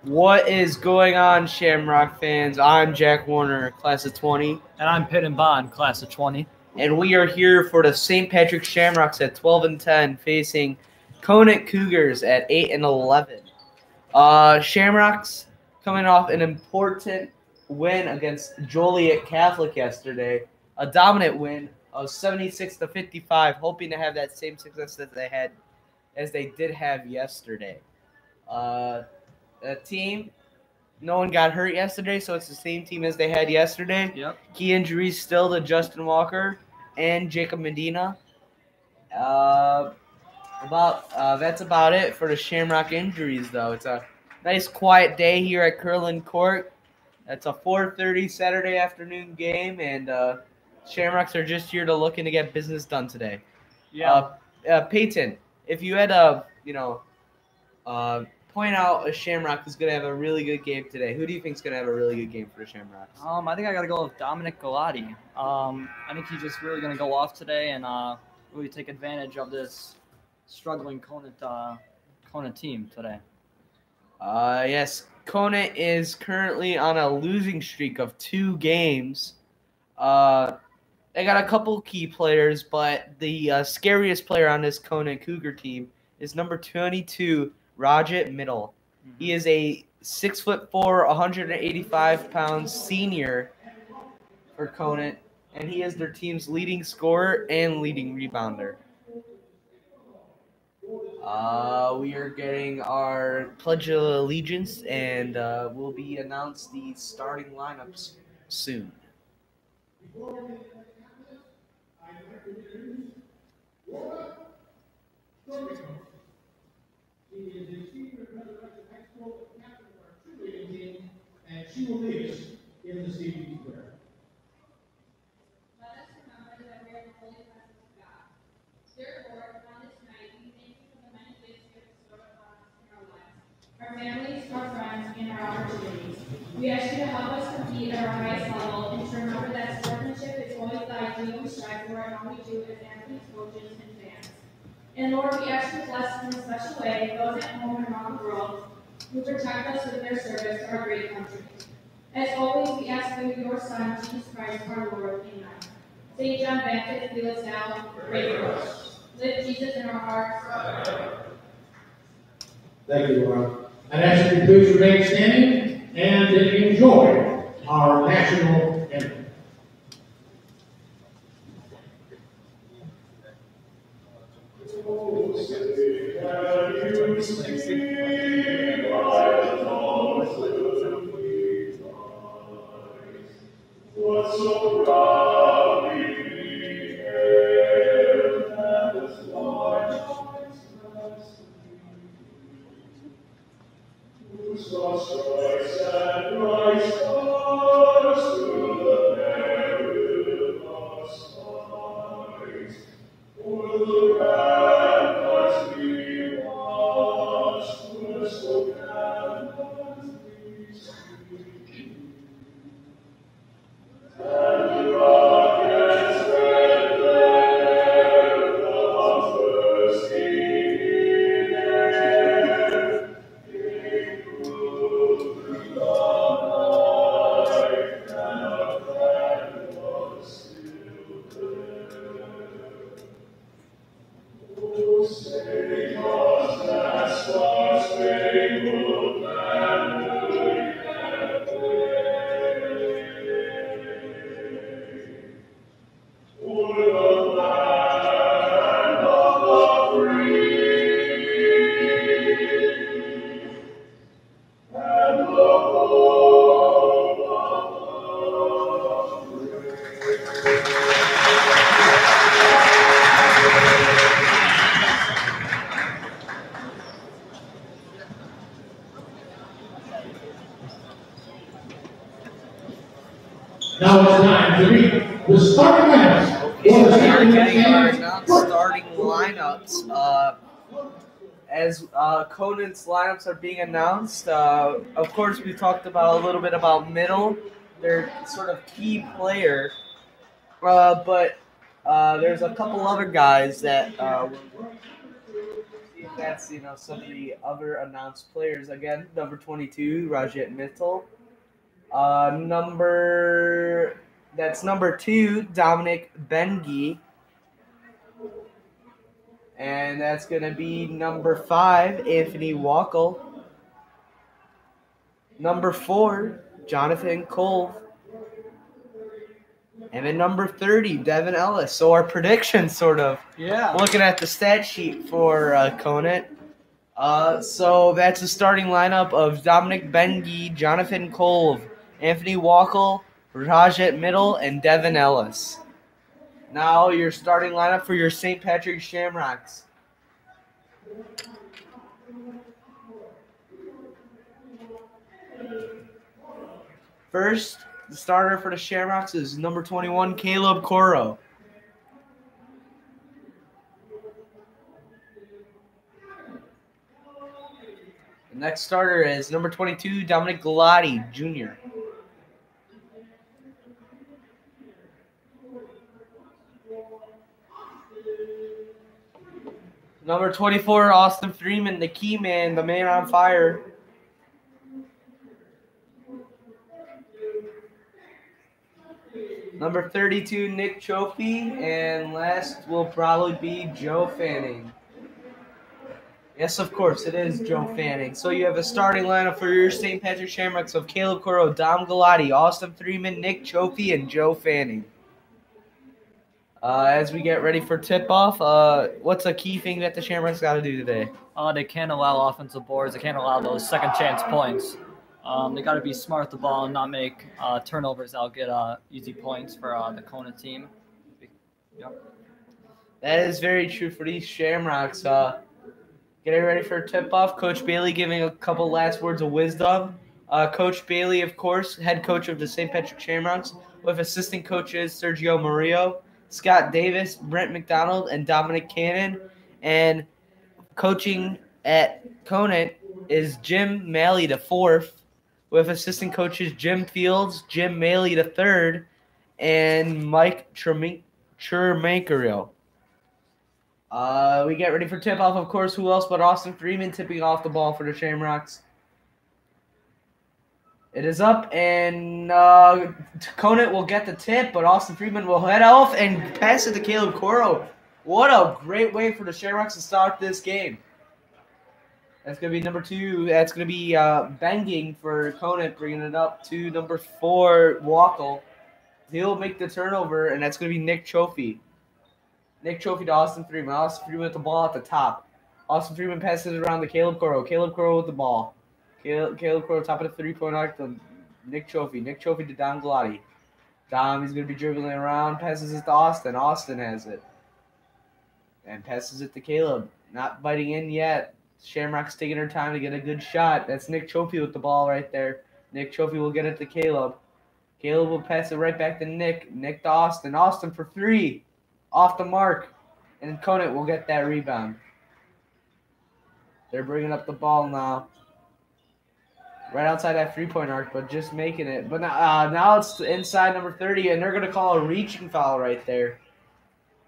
What is going on, Shamrock fans? I'm Jack Warner, class of 20. And I'm Pitt and Bond, class of 20. And we are here for the St. Patrick's Shamrocks at 12 and 10, facing Conant Cougars at 8 and 11. Shamrocks coming off an important win against Joliet Catholic yesterday. A dominant win of 76-55, hoping to have that same success that they did have yesterday. The team, no one got hurt yesterday, so it's the same team as they had yesterday. Yep. Key injuries still to Justin Walker and Jacob Medina. That's about it for the Shamrock injuries, though. It's a nice quiet day here at Curlin Court. It's a 4:30 Saturday afternoon game, and Shamrocks are just here looking to get business done today. Yeah. Peyton, if you had to, point out a Shamrock who's going to have a really good game today, who do you think is going to have a really good game for the Shamrocks? I think I got to go with Dominic Galati. I think he's just really going to go off today and really take advantage of this struggling Conant team today. Yes, Conant is currently on a losing streak of 2 games. They got a couple key players, but the scariest player on this Conant Cougar team is number 22, Rajat Middle. Mm-hmm. He is a 6'4", 185-pound senior for Conant, and he is their team's leading scorer and leading rebounder. We are getting our Pledge of Allegiance, and we'll be announced the starting lineups soon. And she will lead us in the CBD prayer. Let us remember that we are the holy presence of God. Dear Lord, on this night, we thank you for the many gifts you have bestowed upon us in our lives, our families, our friends, and our opportunities. We ask you to help us compete at our highest level and to remember that sportsmanship is always the ideal we strive for in all we do as athletes, coaches, and fans. And Lord, we ask you to bless in a special way those at home and around the world who protect us with their service to our great country. As always, we ask through your Son, Jesus Christ, our Lord. Amen. St. John Baptist, lead us now. Pray for us. Lift Jesus in our hearts. Thank you, Laura. I'd ask you to please remain standing and enjoy our national anthem. Now it's time to read the starting lineups. Okay, we are getting our non-starting lineups. As Conant's lineups are being announced, of course we talked about a little bit about Middle, their sort of key player, but there's a couple other guys that See if that's some of the other announced players again. Number 22, Rajat Mittal. Number 2, Dominic Bengi. And that's gonna be number 5, Anthony Wackel. Number 4, Jonathan Colve. And then number 30, Devin Ellis. So our predictions, sort of. Yeah. Looking at the stat sheet for Conant. So that's the starting lineup of Dominic Bengi, Jonathan Colve, Anthony Wackel, Rajat Mittal, and Devin Ellis. Now your starting lineup for your St. Patrick's Shamrocks. First, the starter for the Shamrocks is number 21, Caleb Coro. The next starter is number 22, Dominic Galati, Jr. Number 24, Austin Freeman, the key man, the man on fire. Number 32, Nick Chofie, and last will probably be Joe Fanning. Yes, of course, it is Joe Fanning. So you have a starting lineup for your St. Patrick's Shamrocks of Caleb Coro, Dom Galati, Austin Freeman, Nick Chofie, and Joe Fanning. As we get ready for tip-off, what's a key thing that the Shamrocks got to do today? They can't allow offensive boards. They can't allow those second-chance points. They got to be smart with the ball and not make turnovers that'll get easy points for the Conant team. Yep. That is very true for these Shamrocks. Getting ready for tip-off. Coach Bailey giving a couple last words of wisdom. Coach Bailey, of course, head coach of the St. Patrick Shamrocks, with assistant coaches Sergio Murillo, Scott Davis, Brent McDonald, and Dominic Cannon. And coaching at Conant is Jim Malley the fourth, with assistant coaches Jim Fields, Jim Maley the third, and Mike Churmakerio. We get ready for tip-off, of course. Who else but Austin Freeman tipping off the ball for the Shamrocks? It is up, and Conant will get the tip, but Austin Freeman will head off and pass it to Caleb Coro. What a great way for the Shamrocks to start this game. That's going to be number 2. That's going to be banging for Conant, bringing it up to number 4, Wackel. He'll make the turnover, and that's going to be Nick Chofie. Nick Chofie to Austin Freeman. Austin Freeman with the ball at the top. Austin Freeman passes it around to Caleb Coro. Caleb Coro with the ball. Caleb Coro top of the three-point arc to Nick Chofie. Nick Chofie to Dom Galati. Dom, he's going to be dribbling around. Passes it to Austin. Austin has it. And passes it to Caleb. Not biting in yet. Shamrock's taking her time to get a good shot. That's Nick Chofie with the ball right there. Nick Chofie will get it to Caleb. Caleb will pass it right back to Nick. Nick to Austin. Austin for 3. Off the mark. And Conant will get that rebound. They're bringing up the ball now. Right outside that three-point arc, but just making it. But now it's inside number 30, and they're going to call a reaching foul right there.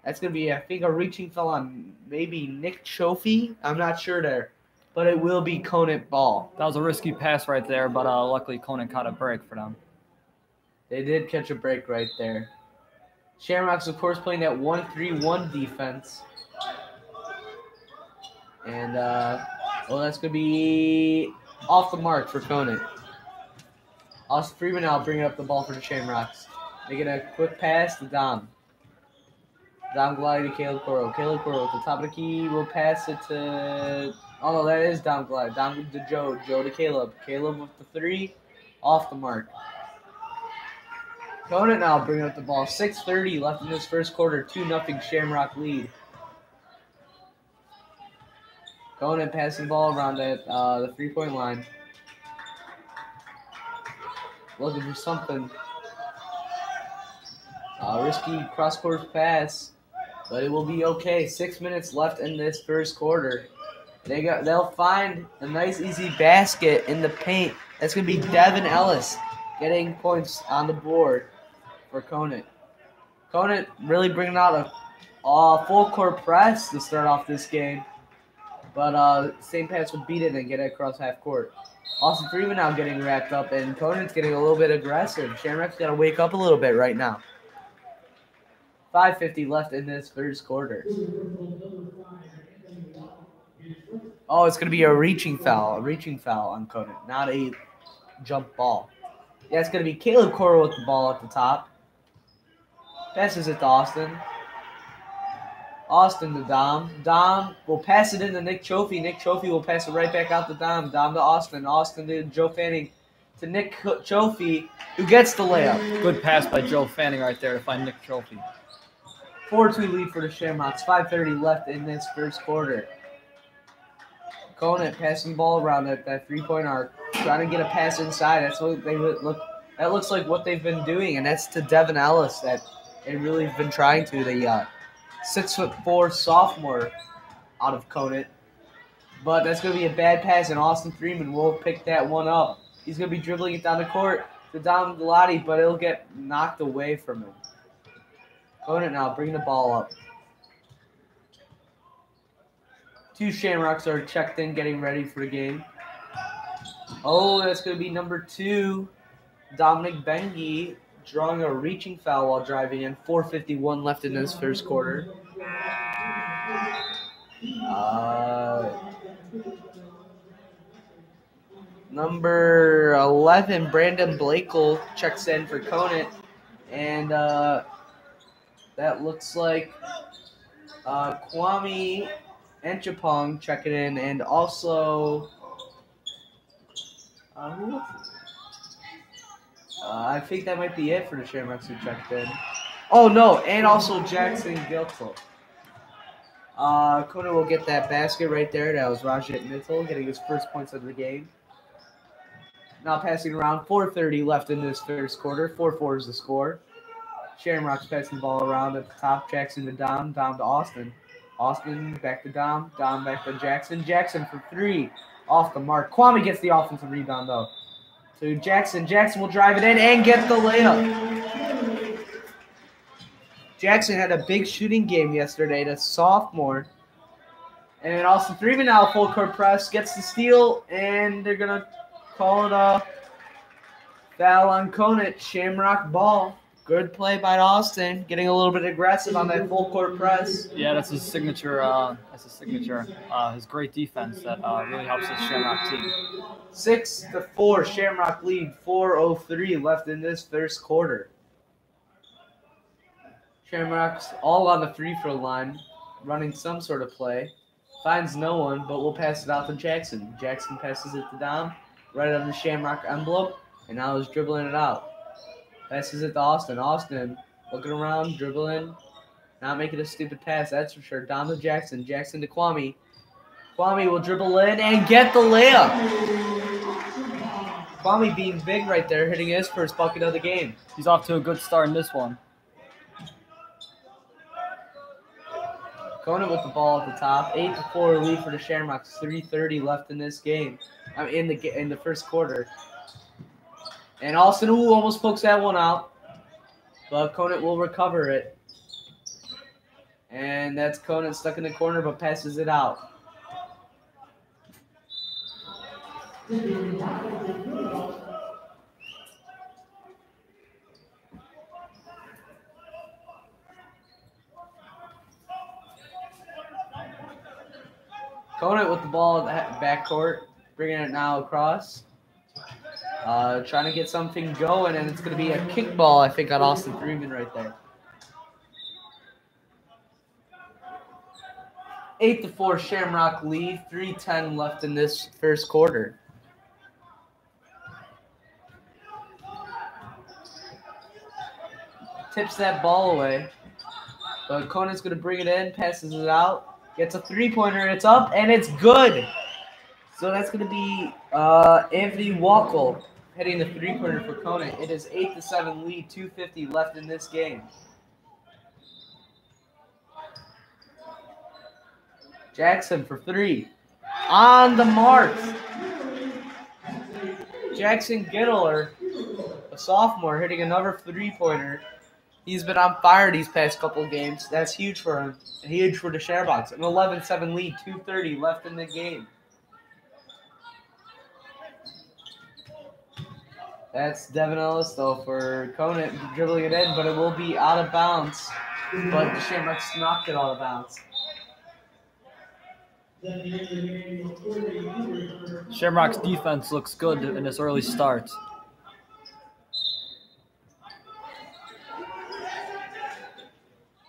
That's going to be, I think, a reaching foul on maybe Nick Chofie. I'm not sure there. But it will be Conant ball. That was a risky pass right there, but luckily Conant caught a break for them. They did catch a break right there. Shamrocks, of course, playing that 1-3-1 defense. And, that's going to be off the mark for Conant. Austin Freeman now bringing up the ball for the Shamrocks. Making a quick pass to Dom. Dom Galati to Caleb Coro. Caleb Coro at the top of the key will pass it to... Oh, no, that is Dom Galati. Dom to Joe. Joe to Caleb. Caleb with the 3. Off the mark. Conant now bringing up the ball. 6:30 left in this first quarter. 2-0 Shamrock lead. Conant passing the ball around at the three-point line. Looking for something. Risky cross-court pass, but it will be okay. 6 minutes left in this first quarter. They'll find a nice, easy basket in the paint. That's going to be Devin Ellis getting points on the board for Conant. Conant really bringing out a full-court press to start off this game. But same pass would beat it and get it across half court. Austin Freeman now getting wrapped up, and Conant's getting a little bit aggressive. Shamrock's got to wake up a little bit right now. 5:50 left in this first quarter. Oh, it's going to be a reaching foul on Conant, not a jump ball. Yeah, it's going to be Caleb Cora with the ball at the top. Passes it to Austin. Austin to Dom. Dom will pass it into Nick Chofie. Nick Chofie will pass it right back out to Dom. Dom to Austin. Austin to Joe Fanning. To Nick Chofie, who gets the layup. Good pass by Joe Fanning right there to find Nick Chofie. 4-2 lead for the Shamrocks. 5:30 left in this first quarter. Conant passing the ball around at that three-point arc. Trying to get a pass inside. That's what they look. That looks like what they've been doing, and that's to Devin Ellis that they really have been trying to. The 6'4" sophomore out of Conant. But that's going to be a bad pass, and Austin Freeman will pick that one up. He's going to be dribbling it down the court to Dom Galati, but it'll get knocked away from him. Conant now bringing the ball up. 2 Shamrocks are checked in, getting ready for the game. Oh, that's going to be number 2, Dominic Bengi, drawing a reaching foul while driving in. 4:51 left in this first quarter. Number 11, Brandon Blakel, checks in for Conant. And that looks like Kwame Enchapong checking in. And also, who else? I think that might be it for the Shamrocks who checked in. Oh, no, and also Jackson Giltle. Conant will get that basket right there. That was Rajat Mittal getting his first points of the game. Now passing around. 4:30 left in this first quarter. 4-4 is the score. Shamrocks passing the ball around at the top. Jackson to Dom. Dom to Austin. Austin back to Dom. Dom back to Jackson. Jackson for 3. Off the mark. Kwame gets the offensive rebound, though. To Jackson. Jackson will drive it in and get the layup. Jackson had a big shooting game yesterday. The sophomore. And Austin Freeman now full court press. Gets the steal, and they're going to call it a foul on Conant. Shamrock ball. Good play by Austin. Getting a little bit aggressive on that full court press. Yeah, that's his signature. His great defense that really helps the Shamrock team. 6-4 Shamrock lead. 4:03 left in this first quarter. Shamrocks all on the free throw line, running some sort of play. Finds no one, but we'll pass it out to Jackson. Jackson passes it to Dom, right on the Shamrock envelope, and now he's dribbling it out. Passes it to Austin. Austin looking around, dribbling, not making a stupid pass, that's for sure. Dom to Jackson. Jackson to Kwame. Kwame will dribble in and get the layup. Kwame being big right there, hitting his first bucket of the game. He's off to a good start in this one. Conant with the ball at the top. 8-4 lead for the Shamrocks. 3:30 left in this game. In the first quarter. And Austin almost pokes that one out. But Conant will recover it. And that's Conant stuck in the corner but passes it out. Conant with the ball at the backcourt, bringing it now across. Trying to get something going, and it's going to be a kickball, I think, on Austin Freeman right there. 8-4 Shamrock lead. 3:10 left in this first quarter. Tips that ball away. But Conant's going to bring it in, passes it out. Gets a three-pointer, it's up, and it's good. So that's going to be Anthony Walkle hitting the three-pointer for Conant. It is 8-7 lead, 2:50 left in this game. Jackson for 3. On the mark. Jackson Gittler, a sophomore, hitting another three-pointer. He's been on fire these past couple games. That's huge for him. Huge for the Shamrocks. An 11-7 lead, 2:30 left in the game. That's Devin Ellis, though, for Conant dribbling it in, but it will be out of bounds. But the Shamrocks knocked it out of bounds. Shamrock's defense looks good in this early start.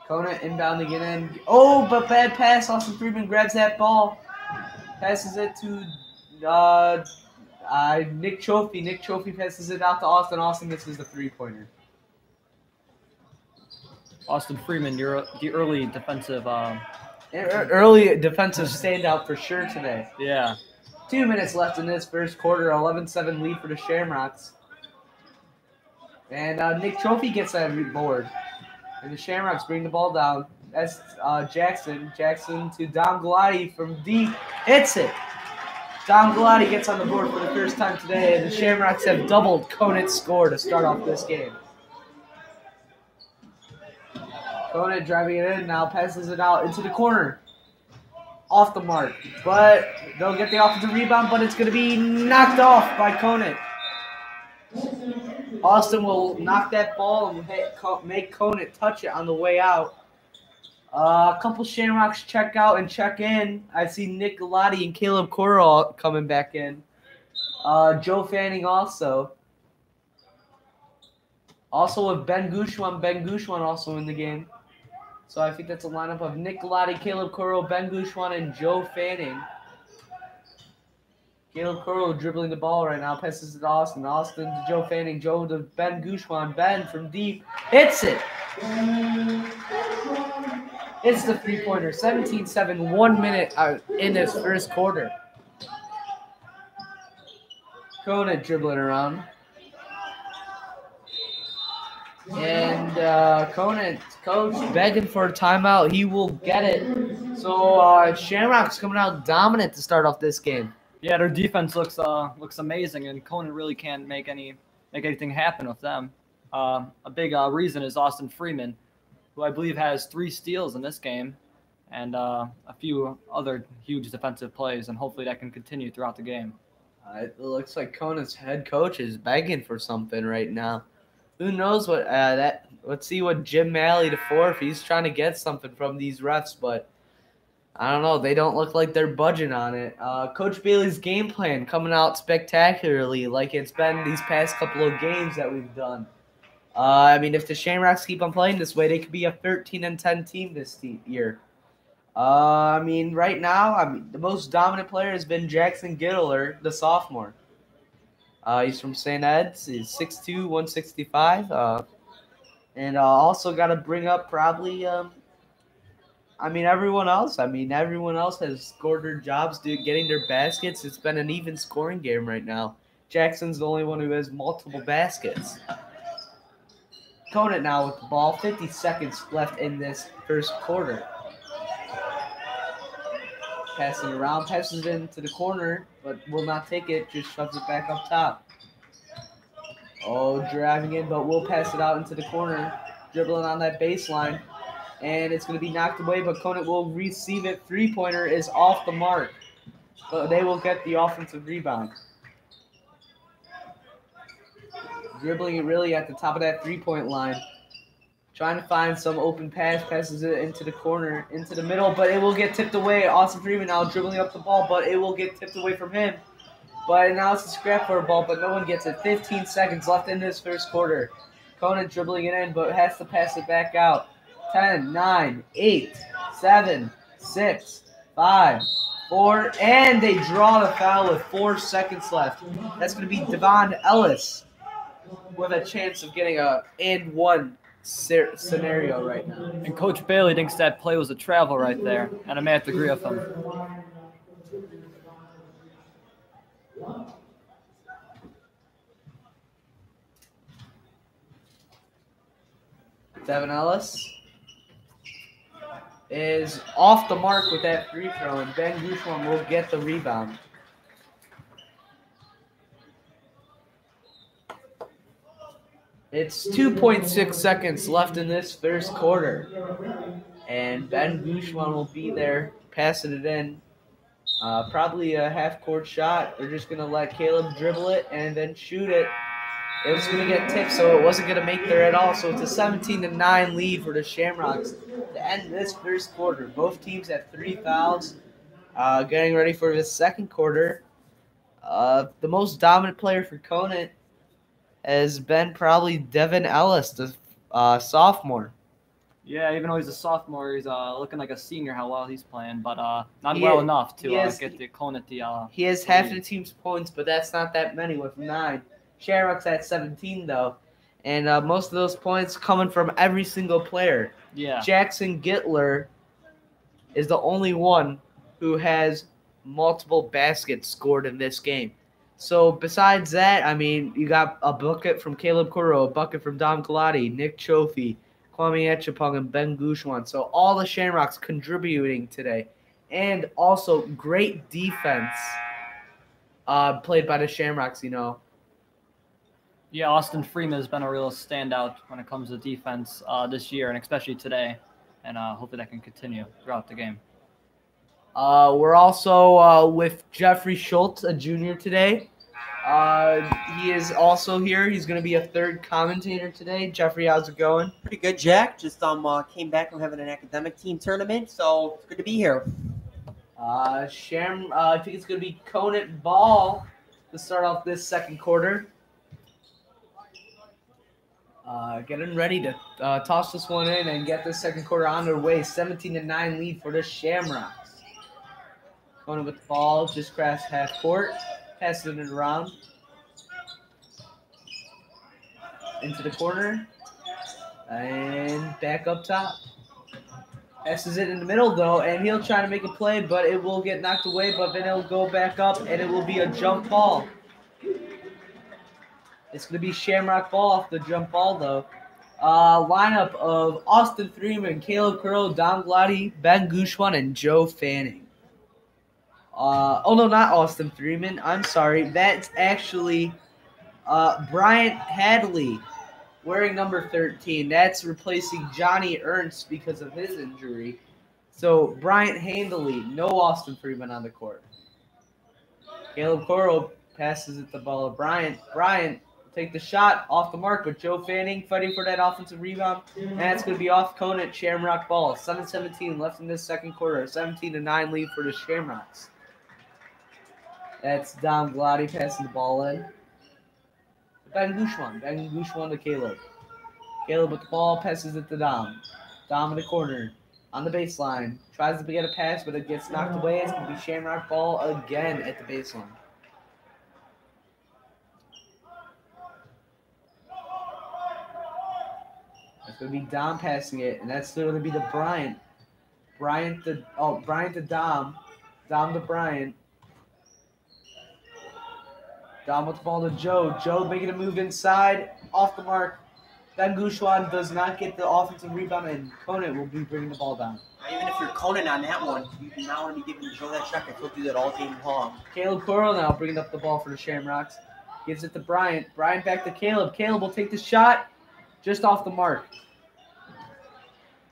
Conant inbounding it in. Oh, but bad pass. Austin Freeman grabs that ball. Passes it to Nick Chofie. Nick Chofie passes it out to Austin. Austin misses the three-pointer. Austin Freeman, you're the early defensive. Early defensive standout for sure today. Yeah. 2 minutes left in this first quarter. 11-7 lead for the Shamrocks. And Nick Chofie gets that board. And the Shamrocks bring the ball down. That's Jackson. Jackson to Dom Galati from deep. Hits it. Dom Galati gets on the board for the first time today. And the Shamrocks have doubled Conant's score to start off this game. Conant driving it in now, passes it out into the corner. Off the mark. But they'll get the offensive rebound, but it's going to be knocked off by Conant. Austin will knock that ball and make Conant touch it on the way out. A couple Shamrocks check out and check in. I see Nick Galati and Caleb Coral coming back in. Joe Fanning also. Also with Ben Gouchouin. Ben Gouchouin also in the game. So I think that's a lineup of Nick Galati, Caleb Coral, Ben Gouchouin, and Joe Fanning. Caleb Coral dribbling the ball right now. Passes it to Austin. Austin to Joe Fanning. Joe to Ben Gouchouin. Ben from deep. Hits it. It's the three-pointer. 17-7. 1 minute in this first quarter. Conant dribbling around. And Conant, coach, begging for a timeout. He will get it. So Shamrocks coming out dominant to start off this game. Yeah, their defense looks amazing, and Conant really can't make anything happen with them. A big reason is Austin Freeman, who I believe has 3 steals in this game, and a few other huge defensive plays, and hopefully that can continue throughout the game. It looks like Conant's head coach is begging for something right now. Who knows what let's see what Jim Malley if he's trying to get something from these refs, but I don't know. They don't look like they're budging on it. Coach Bailey's game plan coming out spectacularly like it's been these past couple of games that we've done. I mean, if the Shamrocks keep on playing this way, they could be a 13-10 team this year. I mean, right now, the most dominant player has been Jackson Gittler, the sophomore. He's from St. Ed's. He's 6'2", 165. And also got to bring up probably everyone else. Everyone else has scored their jobs, getting their baskets. It's been an even scoring game right now. Jackson's the only one who has multiple baskets. Conant now with the ball. 50 seconds left in this first quarter. Passing around, passes it into the corner, but will not take it. Just shoves it back up top. Oh, driving in, but will pass it out into the corner. Dribbling on that baseline. And it's going to be knocked away, but Conant will receive it. Three-pointer is off the mark. But they will get the offensive rebound. Dribbling it really at the top of that three-point line. Trying to find some open pass. Passes it into the corner, into the middle, but it will get tipped away. Austin Freeman now dribbling up the ball, but it will get tipped away from him. But now it's a scrap for a ball, but no one gets it. 15 seconds left in this first quarter. Conant dribbling it in, but has to pass it back out. 10, 9, 8, 7, 6, 5, 4, and they draw the foul with 4 seconds left. That's going to be Devon Ellis with a chance of getting a and one scenario right now. And Coach Bailey thinks that play was a travel right there, and I may have to agree with him. Devin Ellis is off the mark with that free throw, and Ben Gouchouin will get the rebound. It's 2.6 seconds left in this first quarter. And Ben Gouchon will be there passing it in. Probably a half-court shot. They're just going to let Caleb dribble it and then shoot it. It was going to get tipped, so it wasn't going to make there at all. So it's a 17-9 lead for the Shamrocks to end this first quarter. Both teams have 3 fouls. Getting ready for the second quarter. The most dominant player for Conant has been probably Devin Ellis, the sophomore. Yeah, even though he's a sophomore, he's looking like a senior how well he's playing, but not well enough to get the Conant the he has half the team's points, but that's not that many with 9. Shamrock's at 17 though, and most of those points coming from every single player. Yeah. Jackson Gittler is the only one who has multiple baskets scored in this game. So besides that, I mean, you got a bucket from Caleb Coro, a bucket from Dom Galati, Nick Chofi, Kwame Etchepong, and Ben Gouchon. So all the Shamrocks contributing today. And also great defense played by the Shamrocks, you know. Yeah, Austin Freeman has been a real standout when it comes to defense this year, and especially today. And hopefully that can continue throughout the game. We're also with Jeffrey Schultz, a junior today. He is also here. He's going to be a third commentator today. Jeffrey, how's it going? Pretty good, Jack. Just came back from having an academic team tournament, so it's good to be here. I think it's going to be Conant ball to start off this second quarter. Getting ready to toss this one in and get this second quarter on their way. 17-9 lead for the Shamrocks. Conant with the ball, just crashed half court, passing it around into the corner and back up top. Passes it in the middle though, and he'll try to make a play, but it will get knocked away. But then it'll go back up, and it will be a jump ball. It's going to be Shamrock ball off the jump ball, though. Lineup of Austin Freeman, Caleb Curl, Dom Glady, Ben Gouchon, and Joe Fanning. Oh, no, not Austin Freeman. I'm sorry. That's actually Bryant Hadley wearing number 13. That's replacing Johnny Ernst because of his injury. So, Bryant Handley, no Austin Freeman on the court. Caleb Curl passes it the ball to Bryant. Bryant take the shot off the mark, but Joe Fanning fighting for that offensive rebound. And that's going to be off Conant, Shamrock ball. 7:17 left in this second quarter. 17-9 lead for the Shamrocks. That's Dom Glady passing the ball in. Ben Gouchon to Caleb. Caleb with the ball, passes it to Dom. Dom in the corner, on the baseline. Tries to get a pass, but it gets knocked away. It's going to be Shamrock ball again at the baseline. It's going to be Dom passing it, and that's going to be to Bryant. Bryant to Dom. Dom to Bryant. Dom with the ball to Joe. Joe making a move inside, off the mark. Ben Gouchon does not get the offensive rebound, and Conant will be bringing the ball down. Even if you're Conant on that one, you do not want to be giving Joe that shot. He'll do that all game long. Caleb Coral now bringing up the ball for the Shamrocks. Gives it to Bryant. Bryant back to Caleb. Caleb will take the shot just off the mark.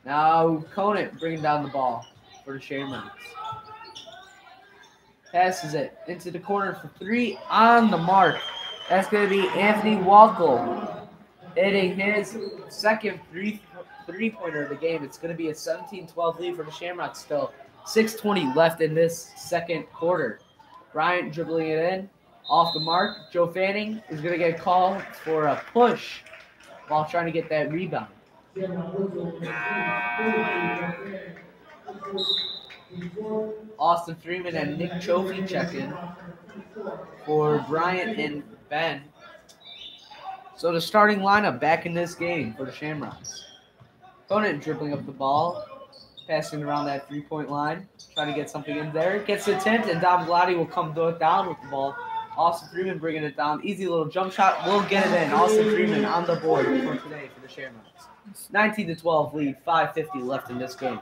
Now Conant bringing down the ball for the Shamrocks. Passes it into the corner for 3 on the mark. That's going to be Anthony Walkle hitting his second three-pointer of the game. It's going to be a 17-12 lead for the Shamrocks still. 6:20 left in this second quarter. Bryant dribbling it in. Off the mark. Joe Fanning is going to get called for a push while trying to get that rebound. Austin Freeman and Nick Chofi check in for Bryant and Ben. So the starting lineup back in this game for the Shamrocks. Conant dribbling up the ball, passing around that three-point line, trying to get something in there. Gets the attempt, and Dom Glady will come down with the ball. Austin Freeman bringing it down. Easy little jump shot. Will get it in. Austin Freeman on the board for today for the Shamrocks. 19-12 lead. 5:50 left in this game.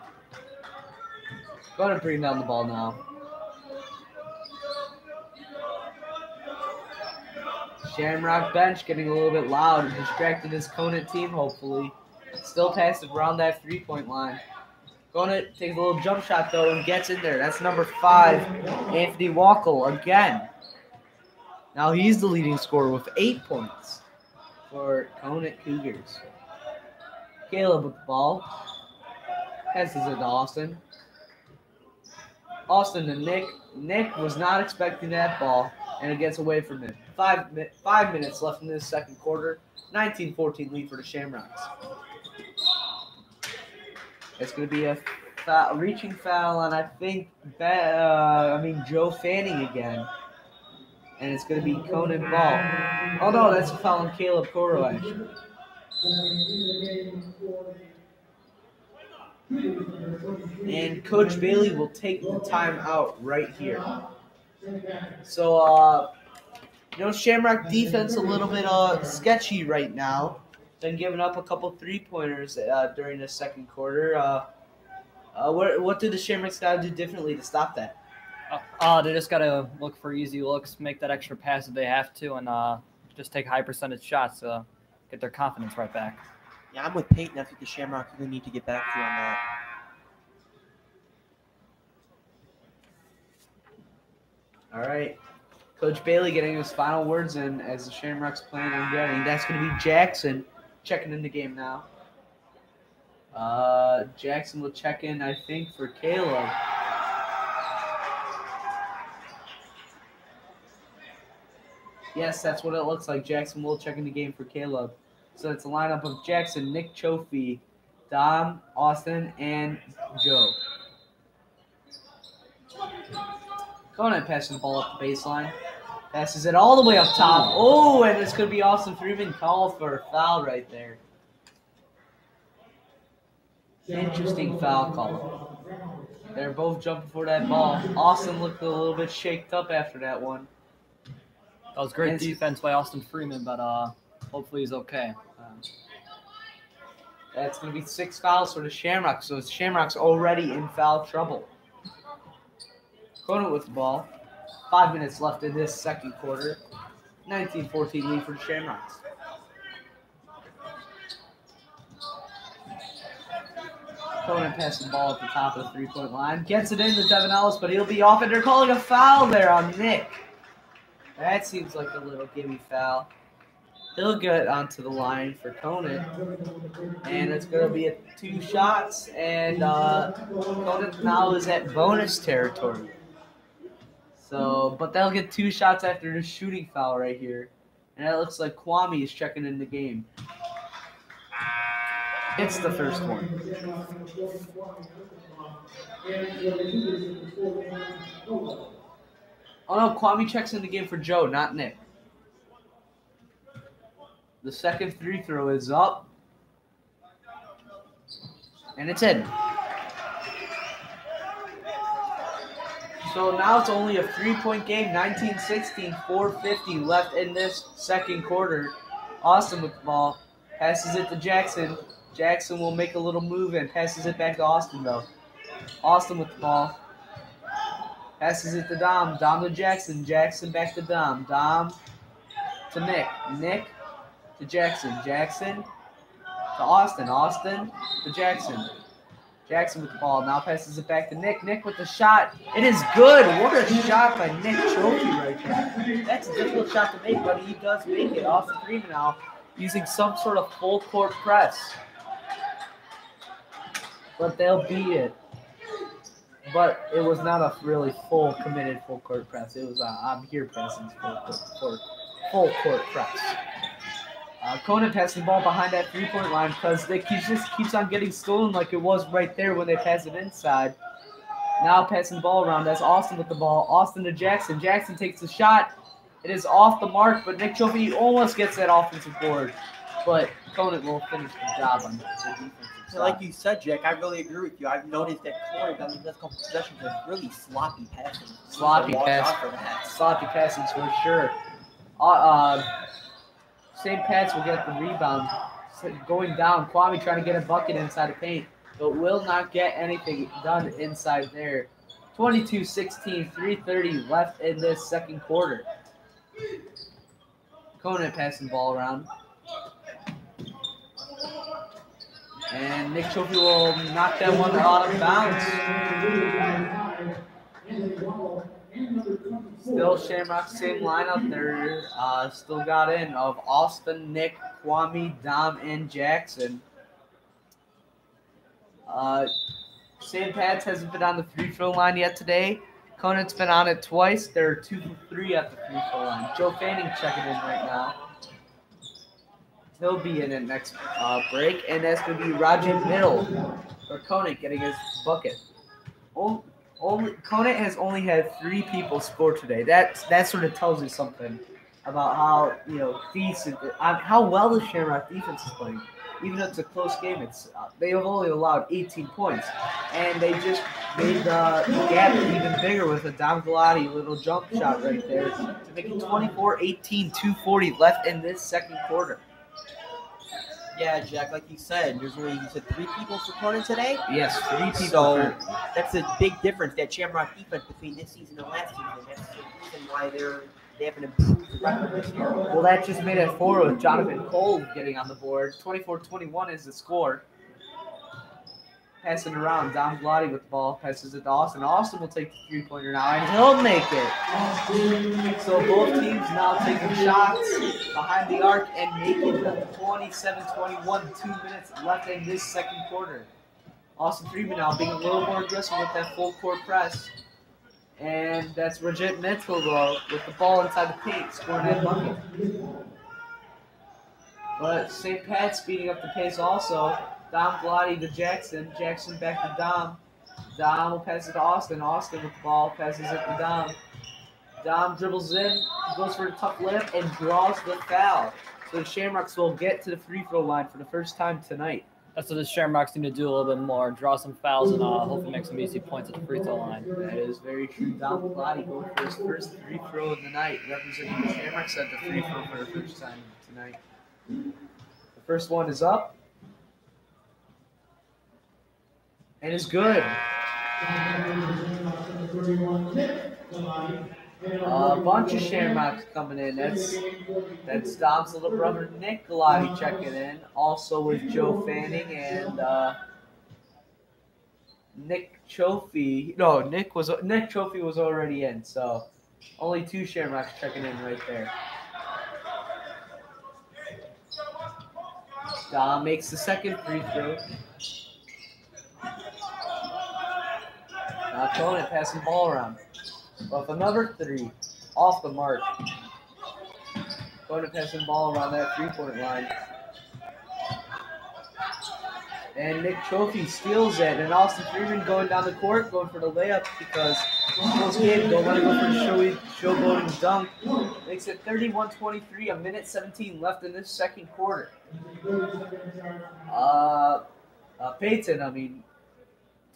Going to bring down the ball now. Shamrock bench getting a little bit loud and distracted his Conant team, hopefully. Still passes around that three-point line. Conant takes a little jump shot, though, and gets in there. That's number 5, Anthony Wackel, again. Now he's the leading scorer with 8 points for Conant Cougars. Caleb with the ball. Passes it to Austin. Austin to Nick. Nick was not expecting that ball, and it gets away from him. 5 minutes left in this second quarter. 19-14 lead for the Shamrocks. It's going to be a reaching foul on, I think, Joe Fanning again. And it's going to be Conant ball. Oh, no, that's a foul on Caleb Coro, actually. And Coach Bailey will take the timeout right here. So, Shamrock defense a little bit sketchy right now. Been giving up a couple three-pointers during the second quarter. What do the Shamrocks got to do differently to stop that? They just got to look for easy looks, make that extra pass if they have to, and just take high percentage shots to get their confidence right back. Yeah, I'm with Peyton. That's what the Shamrocks really need to get back to on that. All right. Coach Bailey getting his final words in as the Shamrocks plan on getting. That's going to be Jackson checking in the game now. Jackson will check in, I think, for Caleb. Yes, that's what it looks like. Jackson will check in the game for Caleb. So it's a lineup of Jackson, Nick Chofie, Dom, Austin, and Joe. Conant passing the ball up the baseline. Passes it all the way up top. Oh, and it's going to be Austin Freeman called for a foul right there. Interesting foul call. They're both jumping for that ball. Austin looked a little bit shaked up after that one. That was great defense by Austin Freeman, but hopefully he's okay. That's going to be 6 fouls for the Shamrocks, so the Shamrocks already in foul trouble. Conant with the ball. 5 minutes left in this second quarter. 19-14 lead for the Shamrocks. Conant passing the ball at the top of the three-point line. Gets it into Devin Ellis, but he'll be off, and they're calling a foul there on Nick. That seems like a little gimme foul. He'll get onto the line for Conant. And it's going to be 2 shots, and Conant now is at bonus territory. So, but they'll get 2 shots after the shooting foul right here. And it looks like Kwame is checking in the game. It's the first one. Oh no, Kwame checks in the game for Joe, not Nick. The second free throw is up. And it's in. So now it's only a 3-point game, 19-16, 4:50 left in this second quarter. Austin with the ball, passes it to Jackson. Jackson will make a little move and passes it back to Austin, though. Austin with the ball, passes it to Dom. Dom to Jackson. Jackson back to Dom. Dom to Nick. Nick to Jackson. Jackson to Austin. Austin to Jackson. Jackson with the ball. Now passes it back to Nick. Nick with the shot. It is good. What a shot by Nick Chofie right there. That's a difficult shot to make, but he does make it. Austin Freeman now using some sort of full court press. But they'll beat it. But it was not a really full committed full court press. It was I'm here pressing full court press. Conant passing the ball behind that 3-point line because they just keeps on getting stolen like it was right there when they pass it inside. Now passing the ball around. That's Austin with the ball. Austin to Jackson. Jackson takes the shot. It is off the mark, but Nick Chofie almost gets that offensive board. But Conant will finish the job on the defensive side. Like you said, Jack, I really agree with you. I've noticed that Conant on these last couple possessions is really sloppy passing. Sloppy passing for sure. St. Pat's will get the rebound. Going down, Kwame trying to get a bucket inside the paint, but will not get anything done inside there. 22-16, 3:30 left in this second quarter. Conant passing the ball around. And Nick Trophy will knock that one out of bounds. Still Shamrock, same lineup. They're still got in of Austin, Nick, Kwame, Dom, and Jackson. St. Pat's hasn't been on the free throw line yet today. Conant's been on it twice. They're 2 for 3 at the free throw line. Joe Fanning checking in right now. He'll be in it next break, and that's going to be Roger Middle or Conant getting his bucket. Conant has only had 3 people score today. That sort of tells you something about how decent, how well the Shamrock defense is playing. Even though it's a close game, they have only allowed 18 points, and they just made the gap even bigger with a Dom Galati little jump shot right there to make it 24-18, 2:40 left in this second quarter. Yeah, Jack, like you said, you said 3 people for Conant today? Yes, 3 people. So that's a big difference, that Shamrock defense between this season and last season. That's the reason why they haven't improved the record this year. Well, that just made it 4 with Jonathan Cole getting on the board. 24-21 is the score. Passing around, Dom Galati with the ball, passes it to Austin. Austin will take the 3-pointer now, and he'll make it. So both teams now taking shots behind the arc and making them 27-21, 2 minutes left in this second quarter. Austin Freeman now being a little more aggressive with that full court press. And that's Rajit Mitchell with the ball inside the paint, scoring that bucket. But St. Pat speeding up the pace also. Dom Galati to Jackson. Jackson back to Dom. Dom will pass it to Austin. Austin with the ball, passes it to Dom. Dom dribbles in, goes for a tough layup, and draws the foul. So the Shamrocks will get to the free throw line for the first time tonight. That's what the Shamrocks need to do a little bit more. Draw some fouls and hopefully make some easy points at the free throw line. That is very true. Dom Galati going for his first free throw of the night, representing the Shamrocks at the free throw for the first time tonight. The first one is up. And it's good. A bunch of Shamrocks coming in. That's Dom's little brother Nick Galati checking in. Also with Joe Fanning and Nick Trophy. No, Nick Trophy was already in. So only 2 Shamrocks checking in right there. Dom makes the second free throw. Now Conant passing the ball around. With another 3 off the mark. Conant passing the ball around that 3-point line. And Nick Trophy steals it. And Austin Freeman going down the court, going for the layup because close game. Don't want to go for the showboating dunk. Makes it 31-23, a minute 17 left in this second quarter. Peyton,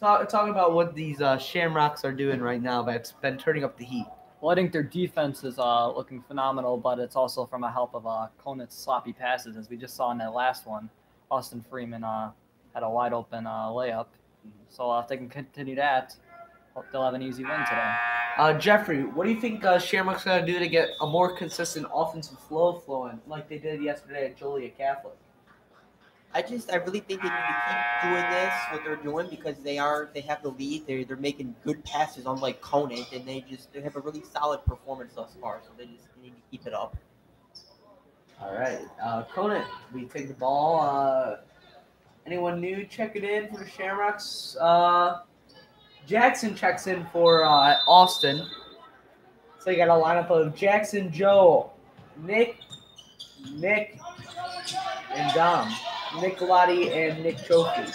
talk about what these Shamrocks are doing right now that's been turning up the heat. Well, I think their defense is looking phenomenal, but it's also from a help of Conant's sloppy passes. As we just saw in that last one, Austin Freeman had a wide open layup. So if they can continue that, they'll have an easy win today. Jeffrey, what do you think Shamrocks got to do to get a more consistent offensive flow flowing like they did yesterday at Joliet Catholic? I really think they need to keep doing this, what they're doing, because they have the lead. They're making good passes, unlike Conant, and they have a really solid performance thus far. So they need to keep it up. All right, Conant, we take the ball. Anyone new checking in for the Shamrocks? Jackson checks in for Austin. So you got a lineup of Jackson, Joe, Nick, and Dom. Nick Galati and Nick Trophy.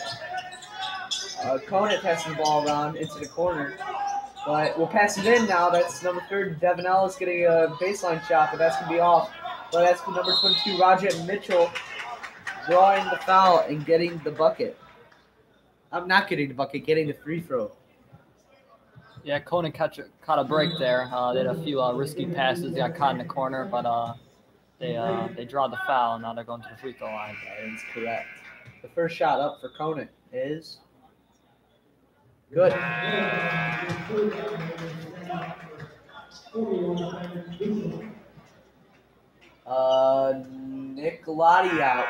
Conant passing the ball around into the corner. But we'll pass it in now. That's number 3. Devin Ellis getting a baseline shot, but that's going to be off. But that's for number 22, Roger Mitchell, drawing the foul and getting the bucket. I'm not getting the bucket, getting the free throw. Yeah, Conant caught a break there. They had a few risky passes. They got caught in the corner, but they draw the foul, and now they're going to the free throw line. That is correct. The first shot up for Conant is good. Nick Galati out.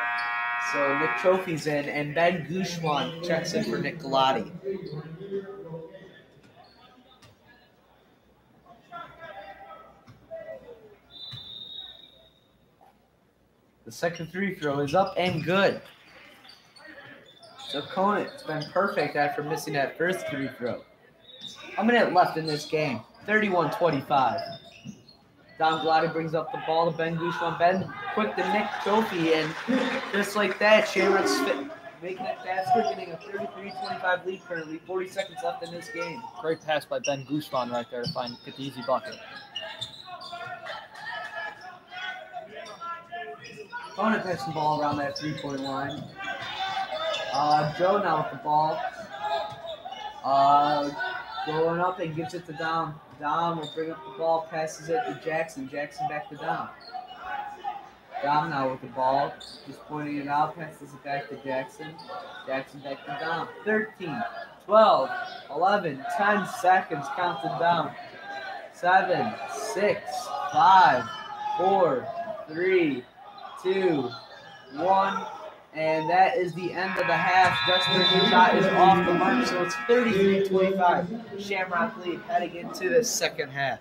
So Nick Trophy's in, and Ben Gouchon checks in for Nick Galati. The second free throw is up and good. So Conant's been perfect after missing that first free throw. A minute left in this game. 31-25. Dom Galati brings up the ball to Ben Gouchon. Ben quick to Nick Trophy, and just like that, Shamrock's making it faster, getting a 33-25 lead currently. 40 seconds left in this game. Great pass by Ben Gouchon right there to get the easy bucket. Conant passed the ball around that three-point line. Joe now with the ball. Going up and gives it to Dom. Dom will bring up the ball, passes it to Jackson. Jackson back to Dom. Dom now with the ball. Just pointing it out, passes it back to Jackson. Jackson back to Dom. 13, 12, 11, 10 seconds counted down. 7, 6, 5, 4, 3, 2, 1. And that is the end of the half. Desperation shot is off the mark, so it's 33-25. Shamrock lead heading into the second half.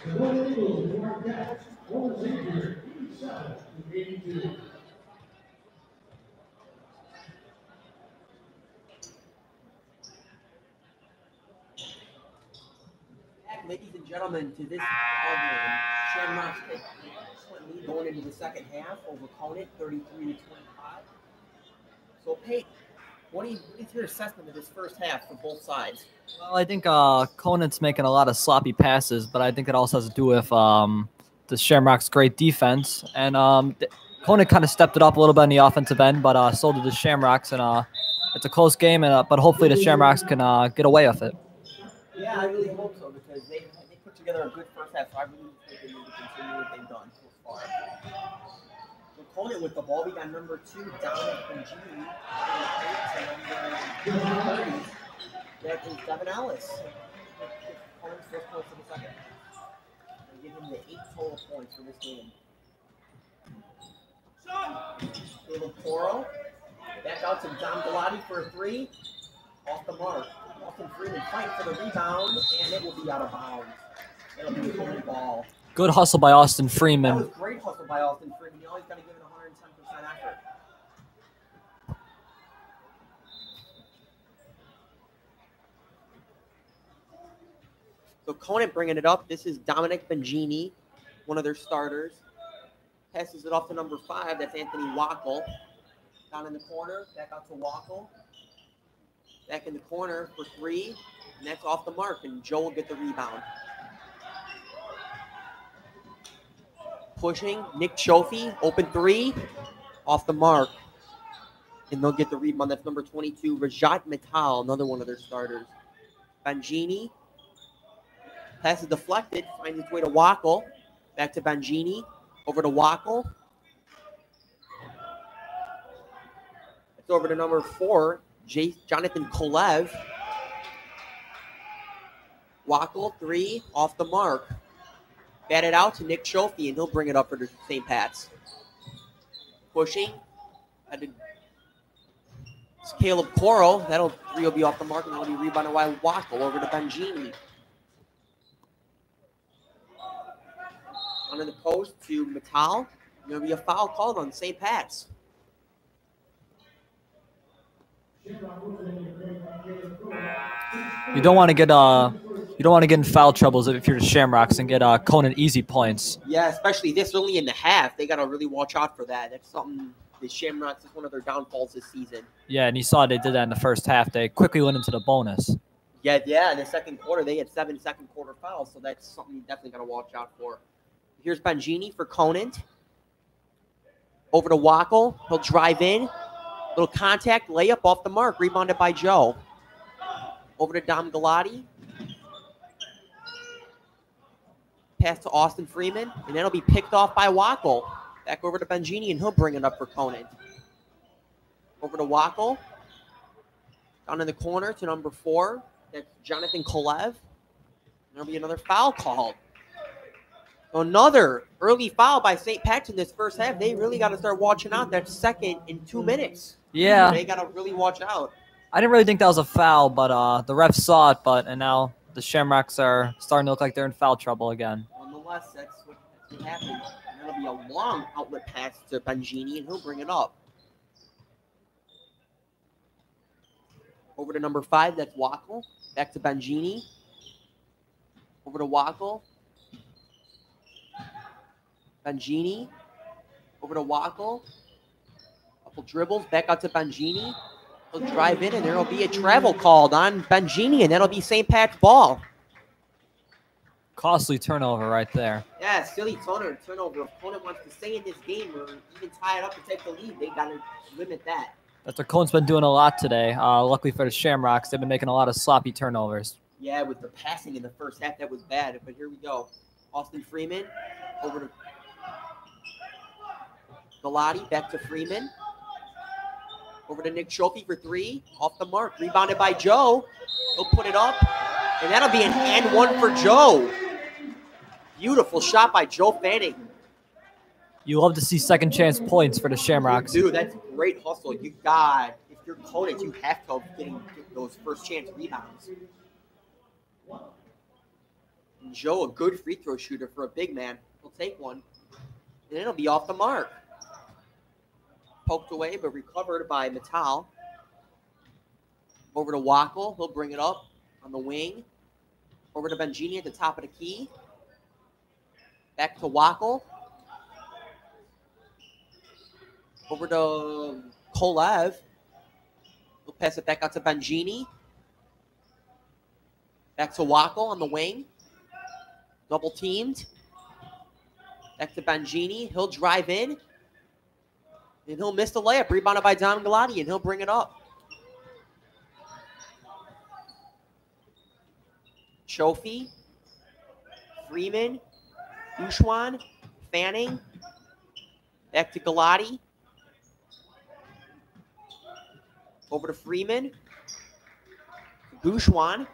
The Golden Eagles marked out over Xavier 87-82. Ladies and gentlemen, to this ball game, Shamrocks take lead going into the second half over Conant, 33-25. So, Peyton, what is your assessment of this first half for both sides? Well, I think Conant's making a lot of sloppy passes, but I think it also has to do with the Shamrocks' great defense. And Conant kind of stepped it up a little bit on the offensive end, but so did the Shamrocks. And it's a close game, and but hopefully the Shamrocks can get away with it. Yeah, I really hope so because they put together a good first half. So I really think they need to continue what they've done so far. So Conant with the ball, we got number 2, Dominic Bengini. Number 30, that is Devin Ellis. Conant's first points in the second. They give him the 8 total points for this game. Caleb Coro, back out to Dom Galati for a 3. Off the mark. Austin Freeman fighting for the rebound, and it will be out of bounds. It'll be a Conant ball. Good hustle by Austin Freeman. That was great hustle by Austin Freeman. You always got to give it 110% effort. So Conant bringing it up. This is Dominic Bengini, one of their starters. Passes it off to number 5. That's Anthony Wackel. Down in the corner. Back out to Wackel. Back in the corner for 3. And that's off the mark. And Joe will get the rebound. Pushing. Nick Chofie. Open 3. Off the mark. And they'll get the rebound. That's number 22. Rajat Mittal, another one of their starters. Bengini. Pass is deflected. Finds its way to Wackel. Back to Bengini. Over to Wackel. It's over to number 4, Jonathan Kolev. Wackel, 3, off the mark. Batted out to Nick Chofie, and he'll bring it up for the St. Pat's. Pushing. It's Caleb Coro. That'll 3 will be off the mark, and that'll be rebounded by Wackel over to Bengini. Under the post to Mittal. Going to be a foul called on St. Pat's. You don't want to get in foul troubles if you're the Shamrocks and get Conant easy points. Yeah, especially this early in the half. They got to really watch out for that. That's something the Shamrocks is one of their downfalls this season. Yeah, and you saw they did that in the first half. They quickly went into the bonus. Yeah, in the second quarter, they had 7 second quarter fouls, so that's something you definitely got to watch out for. Here's Bengini for Conant. Over to Wackel. He'll drive in. Little contact, layup off the mark. Rebounded by Joe. Over to Dom Galati. Pass to Austin Freeman. And then it'll be picked off by Wackel. Back over to Bengini, and he'll bring it up for Conant. Over to Wackel. Down in the corner to number 4. That's Jonathan Kolev. And there'll be another foul called. Another early foul by St. Pat's in this first half. They really got to start watching out. That's second in 2 minutes. Yeah. They got to really watch out. I didn't really think that was a foul, but the refs saw it, and now the Shamrocks are starting to look like they're in foul trouble again. Nonetheless, that's what happened. And that'll be a long outlet pass to Bengini, and he'll bring it up. Over to number 5, that's Wackel. Back to Bengini. Over to Wackel. Bengini. Over to Wackel. Couple dribbles. Back out to Bengini. He'll drive in, and there will be a travel called on Bengini, and that'll be St. Pat's ball. Costly turnover right there. Yeah, silly turnover. If Conant wants to stay in this game or even tie it up and take the lead, they got to limit that. That's what Conant's been doing a lot today. Luckily for the Shamrocks, they've been making a lot of sloppy turnovers. Yeah, with the passing in the first half, that was bad. But here we go. Austin Freeman over to Galati, back to Freeman. Over to Nick Schofi for 3. Off the mark. Rebounded by Joe. He'll put it up. And that'll be an and one for Joe. Beautiful shot by Joe Fanning. You love to see second chance points for the Shamrocks. Dude, that's great hustle. You got, if you're Conant, you have to get those first chance rebounds. And Joe, a good free throw shooter for a big man. He'll take one. And it'll be off the mark. Poked away, but recovered by Metal. Over to Wackel. He'll bring it up on the wing. Over to Bengini at the top of the key. Back to Wackel. Over to Kolev. He'll pass it back out to Bengini. Back to Wackel on the wing. Double teamed. Back to Bengini. He'll drive in. And he'll miss the layup. Rebounded by Dom Galati, and he'll bring it up. Chofi. Freeman. Bushwan. Fanning. Back to Galati. Over to Freeman. Bushwan.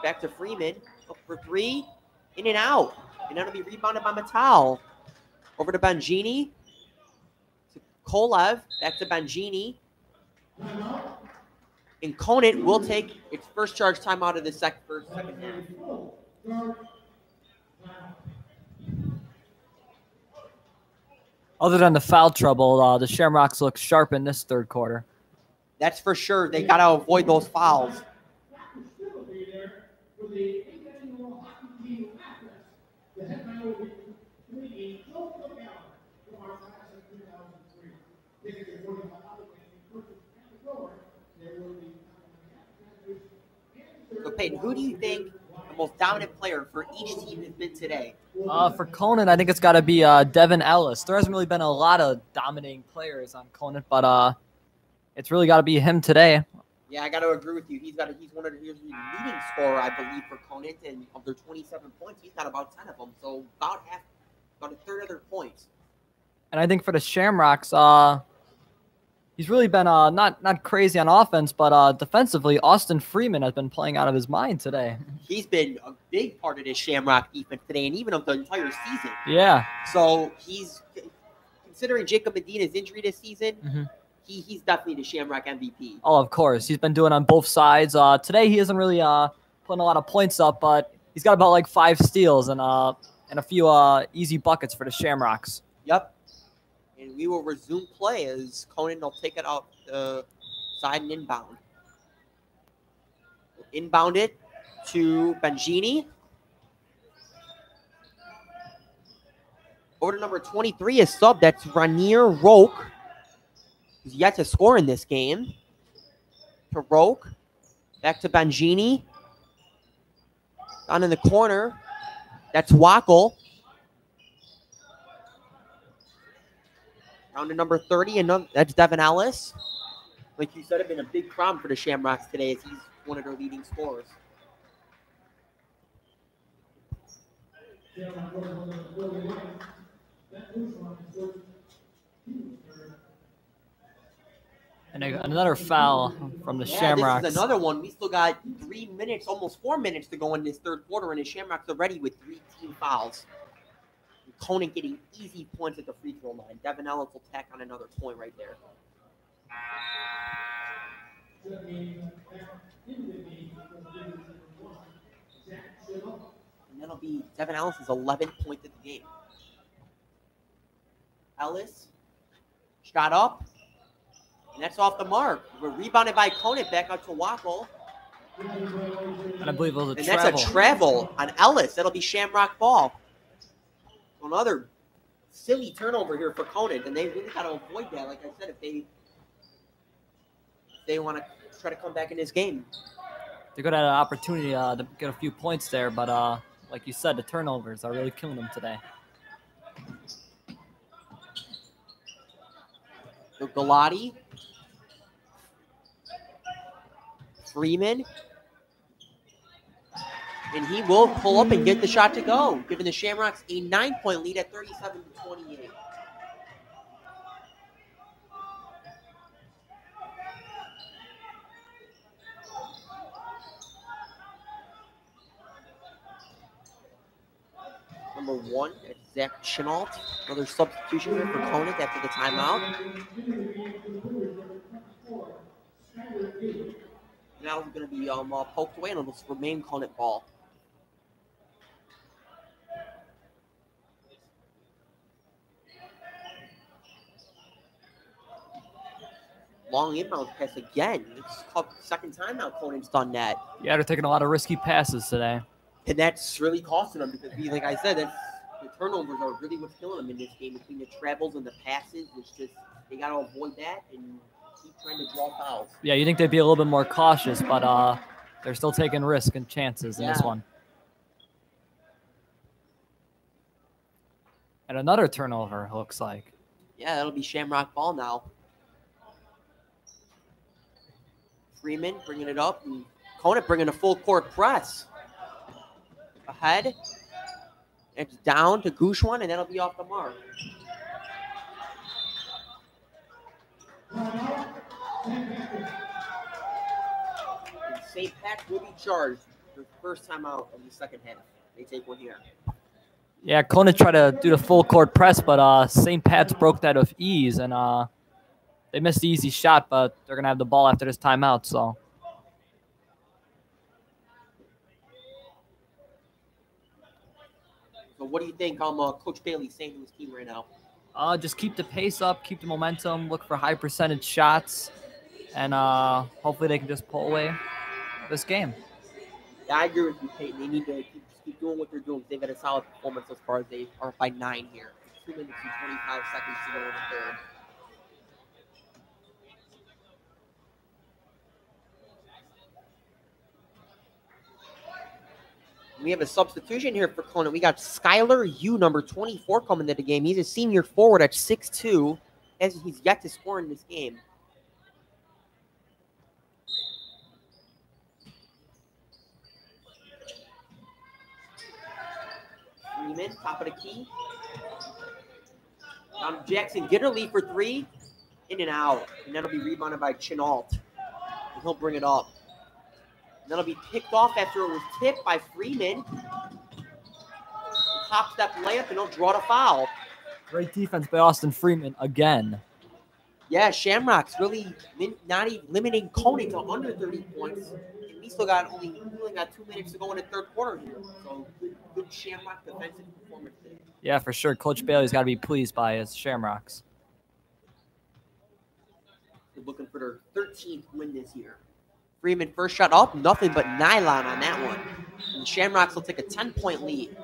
Back to Freeman. Up for 3. In and out. And that'll be rebounded by Metal. Over to Bengini. To Kolev. Back to Bengini. And Conant will take its first charge timeout of the second half. Other than the foul trouble, the Shamrocks look sharp in this third quarter. That's for sure. They got to avoid those fouls. So, Peyton, who do you think the most dominant player for each team has been today? For Conant, I think it's got to be Devin Ellis. There hasn't really been a lot of dominating players on Conant, but it's really got to be him today. Yeah, I got to agree with you. He's one of the leading scorer, I believe, for Conant, and of their 27 points, he's got about 10 of them. So about a third of their points. And I think for the Shamrocks, he's really been not crazy on offense, but defensively, Austin Freeman has been playing out of his mind today. He's been a big part of this Shamrock defense today, and even of the entire season. Yeah. So he's considering Jacob Medina's injury this season. Mm-hmm. He's definitely the Shamrock MVP. Oh, of course. He's been doing on both sides. Today he isn't really putting a lot of points up, but he's got about like 5 steals and a few easy buckets for the Shamrocks. Yep. And we will resume play as Conant will take it out the side and inbound. Inbound it to Bengini. Over to number 23 is sub. That's Rainier Roque, who's yet to score in this game. To Roque. Back to Bengini. Down in the corner. That's Wackel. Down to number 30, and that's Devin Ellis. Like you said, it's been a big problem for the Shamrocks today as he's one of their leading scorers. And another foul from the Shamrocks. This is another one. We still got 3 minutes, almost 4 minutes to go in this third quarter, and the Shamrocks are ready with 3 team fouls. Conant getting easy points at the free throw line. Devin Ellis will tack on another point right there. And that'll be Devin Ellis' 11th point of the game. Ellis, shot up, and that's off the mark. We're rebounded by Conant, back out to Wackel. And I believe it was a and travel. That's a travel on Ellis. That'll be Shamrock ball. Another silly turnover here for Conant, and they really got to avoid that. Like I said, if they want to try to come back in this game. They could have had an opportunity to get a few points there, but like you said, the turnovers are really killing them today. So Galati Freeman. And he will pull up and get the shot to go, giving the Shamrocks a 9-point lead at 37-28. Number 1, Zach Chenault. Another substitution here for Conant after the timeout. Now it's going to be poked away, and it'll remain Conant ball. Long inbound pass again. It's the second time now Conant's done that. Yeah, they're taking a lot of risky passes today. And that's really costing them because, like I said, the turnovers are really what's killing them in this game. Between the travels and the passes, it's just they got to avoid that and keep trying to draw fouls. Yeah, you think they'd be a little bit more cautious, but they're still taking risks and chances in this one. And another turnover, looks like. Yeah, that'll be Shamrock ball now. Freeman bringing it up, and Conant bringing a full court press. Ahead. It's down to Gouchouin, and that'll be off the mark. And St. Pat will be charged for the first time out of the second half. They take one here. Yeah, Conant tried to do the full court press, but St. Pat's broke that with ease, and they missed the easy shot, but they're going to have the ball after this timeout, so. So what do you think Coach Bailey's saying to his team right now? Just keep the pace up, keep the momentum, look for high percentage shots, and hopefully they can just pull away this game. Yeah, I agree with you, Peyton. They need to keep doing what they're doing. They've got a solid performance as far as they are by 9 here. 2 minutes and 25 seconds to go in the third. We have a substitution here for Conant. We got Skylar Yu, number 24, coming to the game. He's a senior forward at 6'2", as he's yet to score in this game. Freeman, top of the key. Down to Jackson Gitterly for 3. In and out. And that'll be rebounded by Chenault. And he'll bring it up. And that'll be picked off after it was tipped by Freeman. Top step layup, and he'll draw the foul. Great defense by Austin Freeman again. Yeah, Shamrocks really not even limiting Conant to under 30 points. And we still got only 2 minutes to go in the third quarter here. So good Shamrock defensive performance today. Yeah, for sure. Coach Bailey's got to be pleased by his Shamrocks. They're looking for their 13th win this year. Freeman first shot up, nothing but nylon on that one. And the Shamrocks will take a 10-point lead.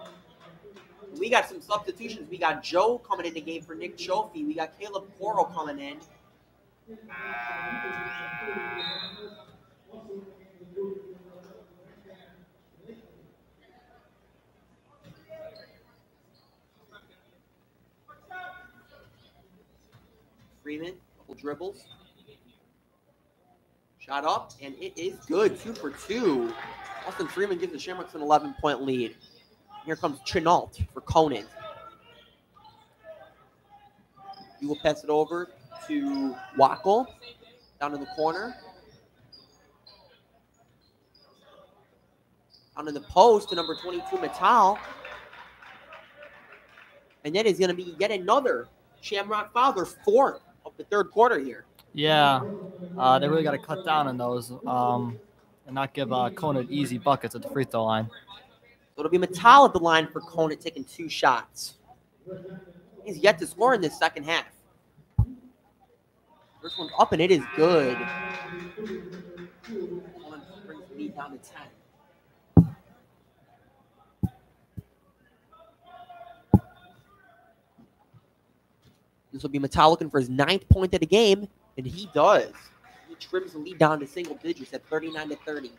We got some substitutions. We got Joe coming in the game for Nick Chofie. We got Caleb Coro coming in. Freeman, couple dribbles. Shot up, and it is good. 2 for 2. Austin Freeman gives the Shamrocks an 11-point lead. Here comes Chenault for Conant. He will pass it over to Wackel down in the corner. Down in the post to number 22, Mattal. And that is going to be yet another Shamrock foul, their 4th of the third quarter here. Yeah, they really got to cut down on those and not give Conant easy buckets at the free throw line. So it'll be Mattal at the line for Conant taking 2 shots. He's yet to score in this second half. First one's up, and it is good. Conant brings the lead down to 10. This will be Mattal looking for his 9th point of the game, and he does. He trims the lead down to single digits at 39-30.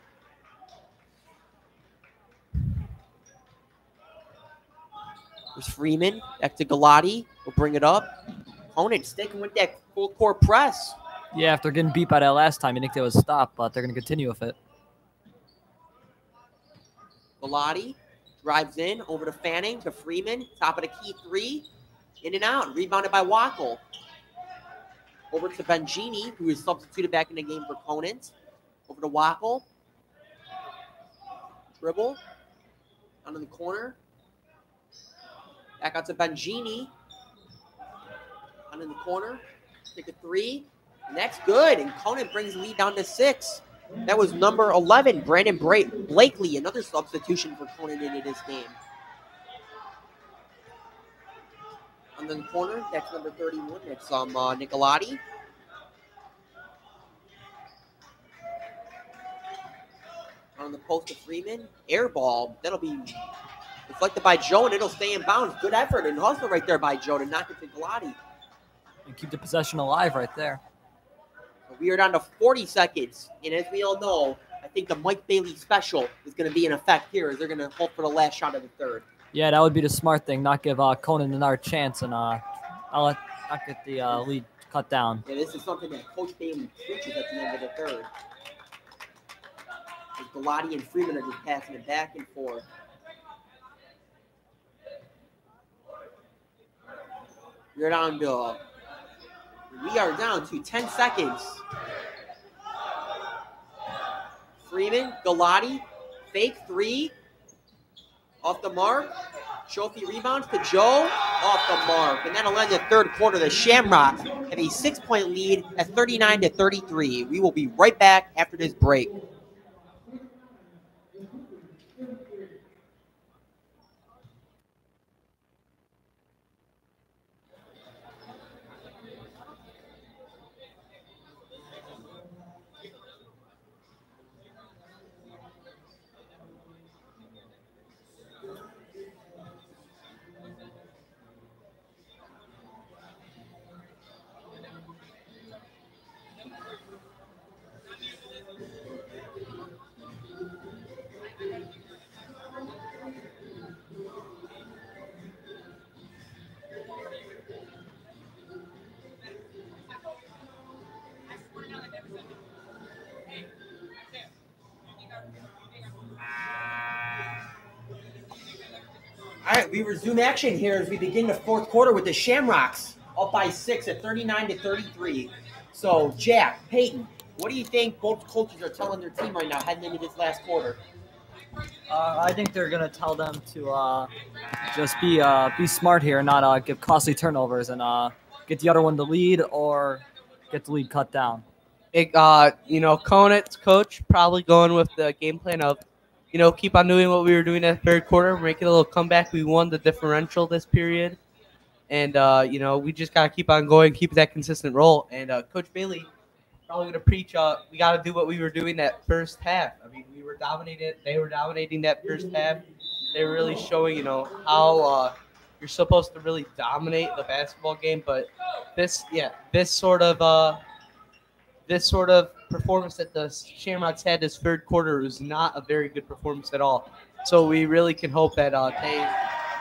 There's Freeman. Back to Galati. We'll bring it up. Conant sticking with that full court press. Yeah, after getting beat by that last time, you think they would stop, but they're going to continue with it. Bellotti drives in over to Fanning, to Freeman. Top of the key three. In and out. Rebounded by Wackel. Over to Bengini, who is substituted back in the game for Conant. Over to Wackel. Dribble. Down in the corner. Back out to Bengini. Down in the corner. Take a three. Next, good. And Conant brings the lead down to 6. That was number 11, Brandon Blakely, another substitution for Conant into this game. On the corner, that's number 31. That's Nicolotti. On the post to Freeman. Air ball. That'll be deflected by Joe, and it'll stay in bounds. Good effort and hustle right there by Joe to knock it to Nicolotti. And keep the possession alive right there. So we are down to 40 seconds. And as we all know, I think the Mike Bailey special is going to be in effect here as they're going to hope for the last shot of the third. Yeah, that would be the smart thing, not give Conant another chance, and not get the lead cut down. Yeah, this is something that Coach Bailey preaches at the end of the third. As Bellotti and Freeman are just passing it back and forth. We are down to 10 seconds. Freeman, Bellotti, fake three. Off the mark. Shofi rebounds to Joe. Off the mark. And that'll end the third quarter. The Shamrocks have a 6-point lead at 39-33. We will be right back after this break. All right, we resume action here as we begin the fourth quarter with the Shamrocks up by 6 at 39-33. So, Jack, Peyton, what do you think both coaches are telling their team right now heading into this last quarter? I think they're going to tell them to just be smart here and not give costly turnovers and get the other one to lead or get the lead cut down. Conant's coach probably going with the game plan of, keep on doing what we were doing at the third quarter, making a little comeback. We won the differential this period. And, we just got to keep on going, keep that consistent roll. And Coach Bailey probably going to preach, we got to do what we were doing that first half. I mean, we were dominated. They were dominating that first half. They were really showing, how you're supposed to really dominate the basketball game. But this sort of performance that the Shamrocks had this third quarter was not a very good performance at all. So we really can hope that they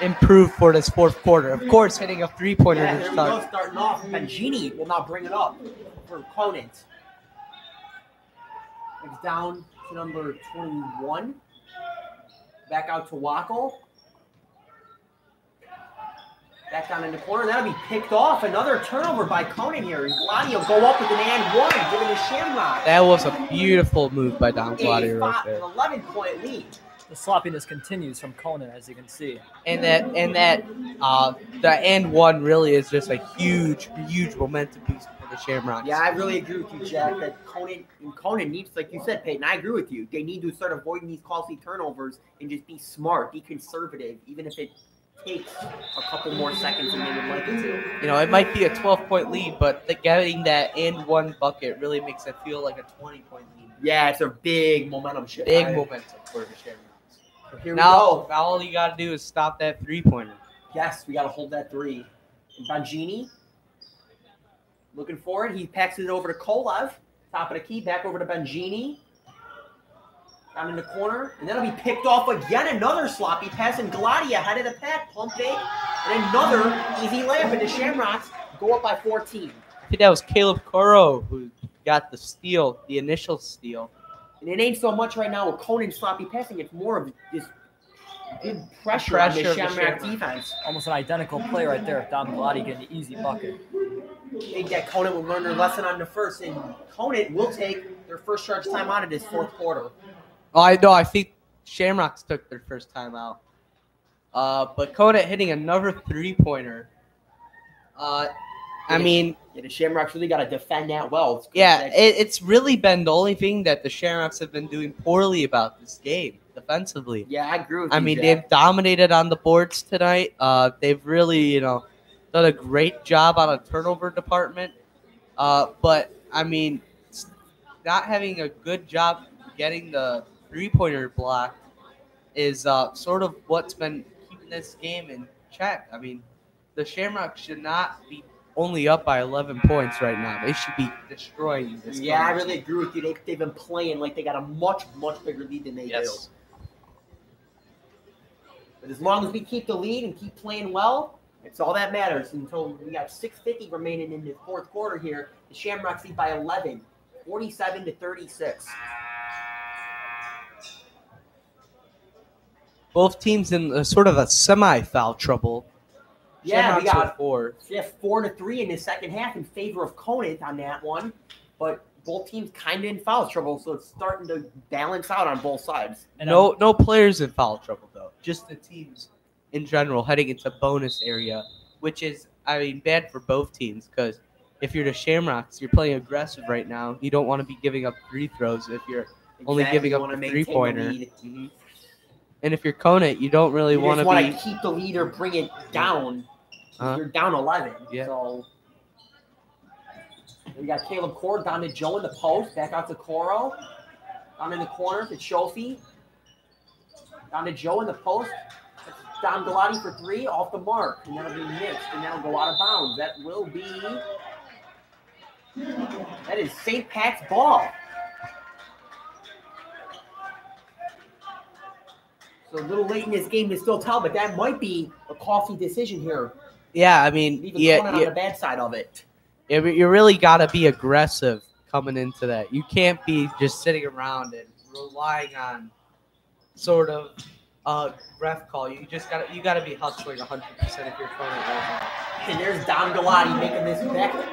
improve for this fourth quarter. Of course, hitting a three-pointer to start. There we go, starting off. Bengini will now bring it up for Conant. It's down to number 21. Back out to Wackel. Back down in the corner. That'll be picked off. Another turnover by Conant here. And Gladi will go up with an and one, giving the Shamrock. That was a beautiful move by Don Gladi right there. An 11-point lead. The sloppiness continues from Conant, as you can see. And the and one really is just a huge momentum boost for the Shamrocks. Yeah, I really agree with you, Jack, that Conant needs, like you said, Peyton, I agree with you. They need to start avoiding these costly turnovers and just be smart, be conservative, even if it takes a couple more seconds than they would like it to. It might be a 12-point lead, but getting that and one bucket really makes it feel like a 20-point lead. Yeah, it's a big momentum shift. Big momentum for the Shamrocks. So here now all you got to do is stop that three-pointer. Yes, we got to hold that three. And Bengini, looking for it. He passes it over to Kolev. Top of the key, back over to Bengini. Down in the corner. And that'll be picked off again. Another sloppy pass. And Gladi ahead of the pack. Pump fake. And another easy layup. And the Shamrocks go up by 14. I think that was Caleb Coro who got the steal, the initial steal. And it ain't so much right now with Conant sloppy passing. It's more of just good pressure on the Pressure of the Shamrock Shamrock. defense. Almost an identical play right there. Dom Galati getting an easy bucket. I think that Conant will learn their lesson on the first, and Conant will take their first charge timeout in this fourth quarter. Oh, I know. I think Shamrocks took their first time out. But Conant hitting another three-pointer. I mean, the Shamrocks really got to defend that well. It's really been the only thing that the Shamrocks have been doing poorly about this game defensively. Yeah, I agree with I you, mean, Jack. they've dominated on the boards tonight. They've really, done a great job on a turnover department. But, I mean, not having a good job getting the three-pointer block is sort of what's been keeping this game in check. I mean, the Shamrocks should not be only up by 11 points right now. They should be destroying this game. Yeah, I really agree with you. They've been playing like they got a much, much bigger lead than they do. But as long as we keep the lead and keep playing well, it's all that matters. Until we got 6:50 remaining in the fourth quarter here, the Shamrocks lead by 11, 47-36. Both teams in sort of a semi-foul trouble. Yeah, we got 4. 4-3 in the second half in favor of Conant on that one. But both teams kind of in foul trouble, so it's starting to balance out on both sides. And no players in foul trouble, though. Just the teams in general heading into bonus area, which is, I mean, bad for both teams because if you're the Shamrocks, you're playing aggressive right now. You don't want to be giving up free throws if you're only giving up a three-pointer. Mm-hmm. And if you're Conant, you don't really want to be keep the lead or bring it down. You're down 11. Yeah. So we got Caleb Cord down to Joe in the post. Back out to Coro. Down in the corner to Shofi. Down to Joe in the post. Dom Galati for 3 off the mark. And that'll be mixed. And that'll go out of bounds. That will be. That is St. Pat's ball. So a little late in this game to still tell, but that might be a costly decision here. Yeah, I mean, on the bad side of it. You really got to be aggressive coming into that. You can't be just sitting around and relying on sort of a ref call. You got to be hustling 100% if you're throwing it right. And there's Dom Galati making this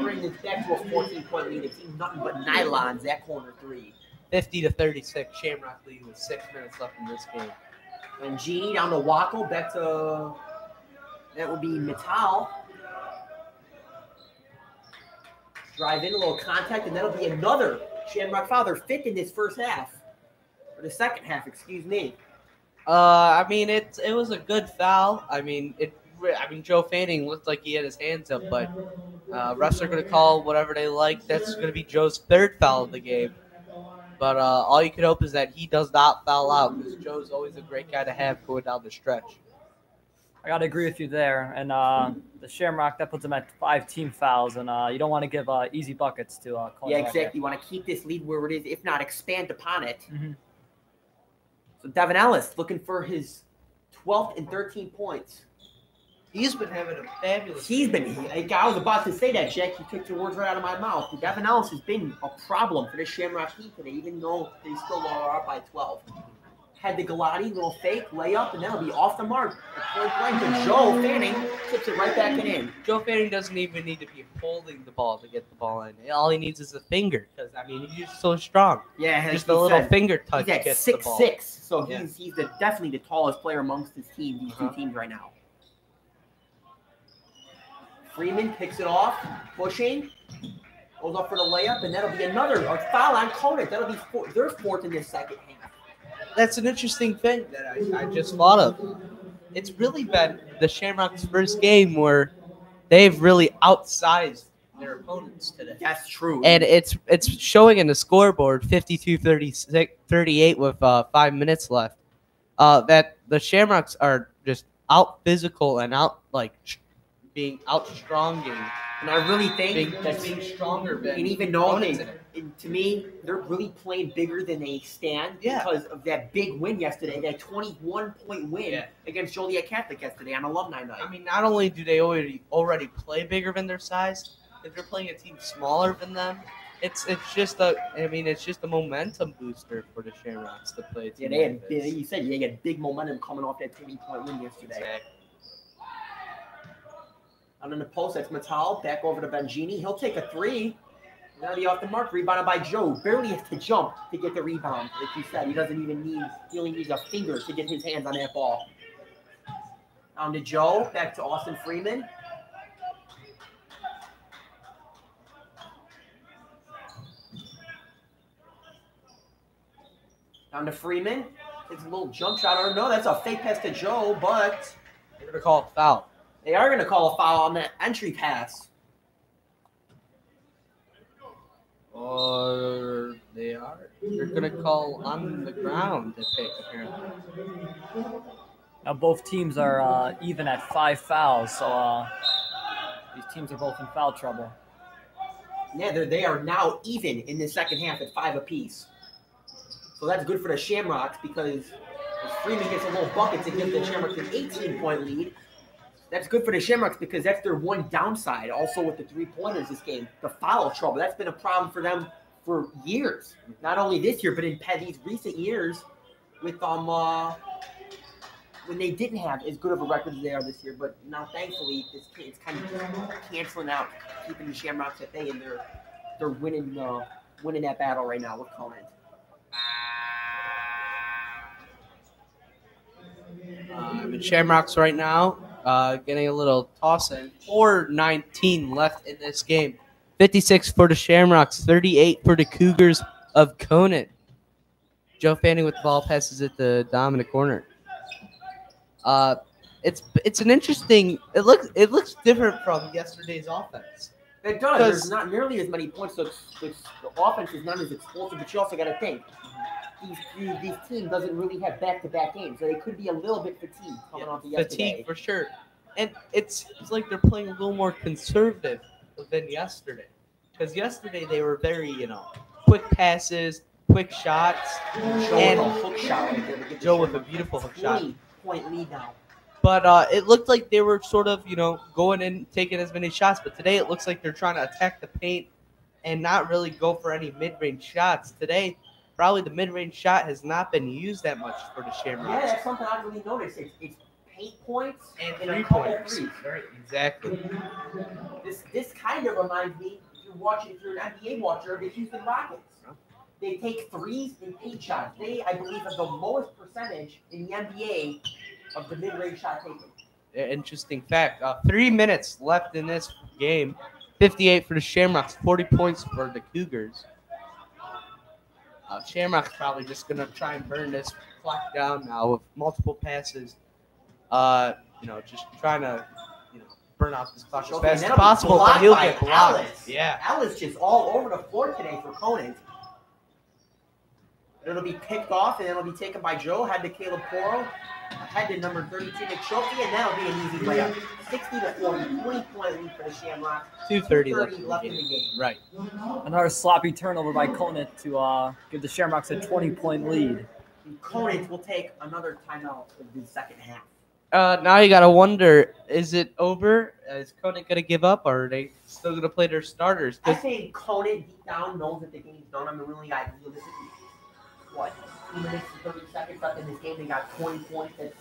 bring this back to a 14-point lead. It's nothing but nylons that corner 3. 50-36, Shamrock lead with 6 minutes left in this game. And Genie down to Wacko, back to that would be Mittal. Drive in, a little contact, and that'll be another Shamrock foul. They're 5th in this first half. Or the second half, excuse me. I mean, it was a good foul. I mean, Joe Fanning looked like he had his hands up, but refs are going to call whatever they like. That's going to be Joe's 3rd foul of the game. But all you can hope is that he does not foul out because Joe's always a great guy to have going down the stretch. I got to agree with you there. And the Shamrock, that puts them at 5 team fouls. And you don't want to give easy buckets to Conant. Yeah, exactly. You want to keep this lead where it is, if not expand upon it. Mm-hmm. So Devin Ellis looking for his 12th and 13 points. He's been having a fabulous I was about to say that, Jack. You took the words right out of my mouth. But Devin Ellis has been a problem for this Shamrock team today, even though they still are up by 12. Had the Galati, little fake layup, and that'll be off the mark. Point blank, and Joe Fanning tips it right back in. Joe Fanning doesn't even need to be holding the ball to get the ball in. All he needs is a finger, because I mean he's just so strong. Yeah, just a little finger touch he's at gets the ball. 6'6", so he's definitely the tallest player amongst his team. These two teams right now. Freeman picks it off, pushing, goes up for the layup, and that'll be another foul on Conant. That'll be their 4th in this second half. That's an interesting thing that I just thought of. It's really been the Shamrocks' first game where they've really outsized their opponents today. That's true. And it's showing in the scoreboard, 52-38 with 5 minutes left, that the Shamrocks are just out physical and out being outstronging. And I really think that's being stronger than and even though to me, they're really playing bigger than they stand because of that big win yesterday, that 21-point win against Joliet Catholic yesterday on Alumni Night. I mean, not only do they already play bigger than their size, if they're playing a team smaller than them, it's just it's just a momentum booster for the Shamrocks to play. Yeah, they had you said they had big momentum coming off that 20-point win yesterday. Exactly. And in the post, that's Matal back over to Bengini. He'll take a three. Already off the mark, rebounded by Joe. Barely has to jump to get the rebound. Like you said, he only needs a finger to get his hands on that ball. Down to Joe, back to Austin Freeman. Down to Freeman. It's a little jump shot. Or no, that's a fake pass to Joe, but They're going to call it foul. They are going to call a foul on that entry pass. Or they are. They're going to call on the ground, apparently. Now both teams are even at 5 fouls, so these teams are both in foul trouble. Yeah, they are now even in the second half at 5 apiece. So that's good for the Shamrocks because if Freeman gets a little bucket to give the Shamrocks an 18-point lead, that's good for the Shamrocks because that's their one downside. Also with the three-pointers this game, the foul trouble. That's been a problem for them for years. Not only this year, but in these recent years with when they didn't have as good of a record as they are this year. But now, thankfully, it's kind of canceling out, keeping the Shamrocks at bay, and they're winning that battle right now with Conant. The Shamrocks right now getting a little toss in. 4:19 left in this game. 56 for the Shamrocks, 38 for the Cougars of Conant. Joe Fanning with the ball, passes it to Dom in the corner. It's an interesting. It looks different from yesterday's offense. It does. There's not nearly as many points, so the offense is not as explosive. But you also got to think these teams doesn't really have back-to-back games, so they could be a little bit fatigued coming off the yesterday. Fatigue for sure, and it's like they're playing a little more conservative than yesterday, because yesterday they were very quick passes, quick shots, and a hook shot right there. Joe with a beautiful hook shot. 20-point lead now. But it looked like they were sort of, going in, taking as many shots. But today it looks like they're trying to attack the paint and not really go for any mid-range shots. Today, probably the mid-range shot has not been used that much for the Shamrocks. Yeah, that's something I've really noticed. It's paint points and a couple pointers. threes. Right, exactly. This kind of reminds me, if you're an NBA watcher, of the Houston Rockets. They take threes and paint shots. They, I believe, have the lowest percentage in the NBA of the mid-range shot taken. Interesting fact. 3 minutes left in this game. 58 for the Shamrocks, 40 points for the Cougars. Shamrocks probably just going to try and burn this clock down now with multiple passes. Just trying to, burn out this clock as fast as possible. But he'll get blocked. Yeah. Alice just all over the floor today for Conant. It'll be picked off, and it'll be taken by Joe. Head to Caleb Poro. Head to number 32, McShulty, and that'll be an easy layup. 60-40, 20-point lead for the Shamrocks. 2:30 left in the game. Right. Another sloppy turnover by Conant to give the Shamrocks a 20-point lead. And Conant will take another timeout for the second half. Now you got to wonder, is it over? Is Conant going to give up, or are they still going to play their starters? I think Conant deep down knows that the game's done. I mean, really, realistically, 2 minutes and 30 seconds left in this game. They got 20 points. That's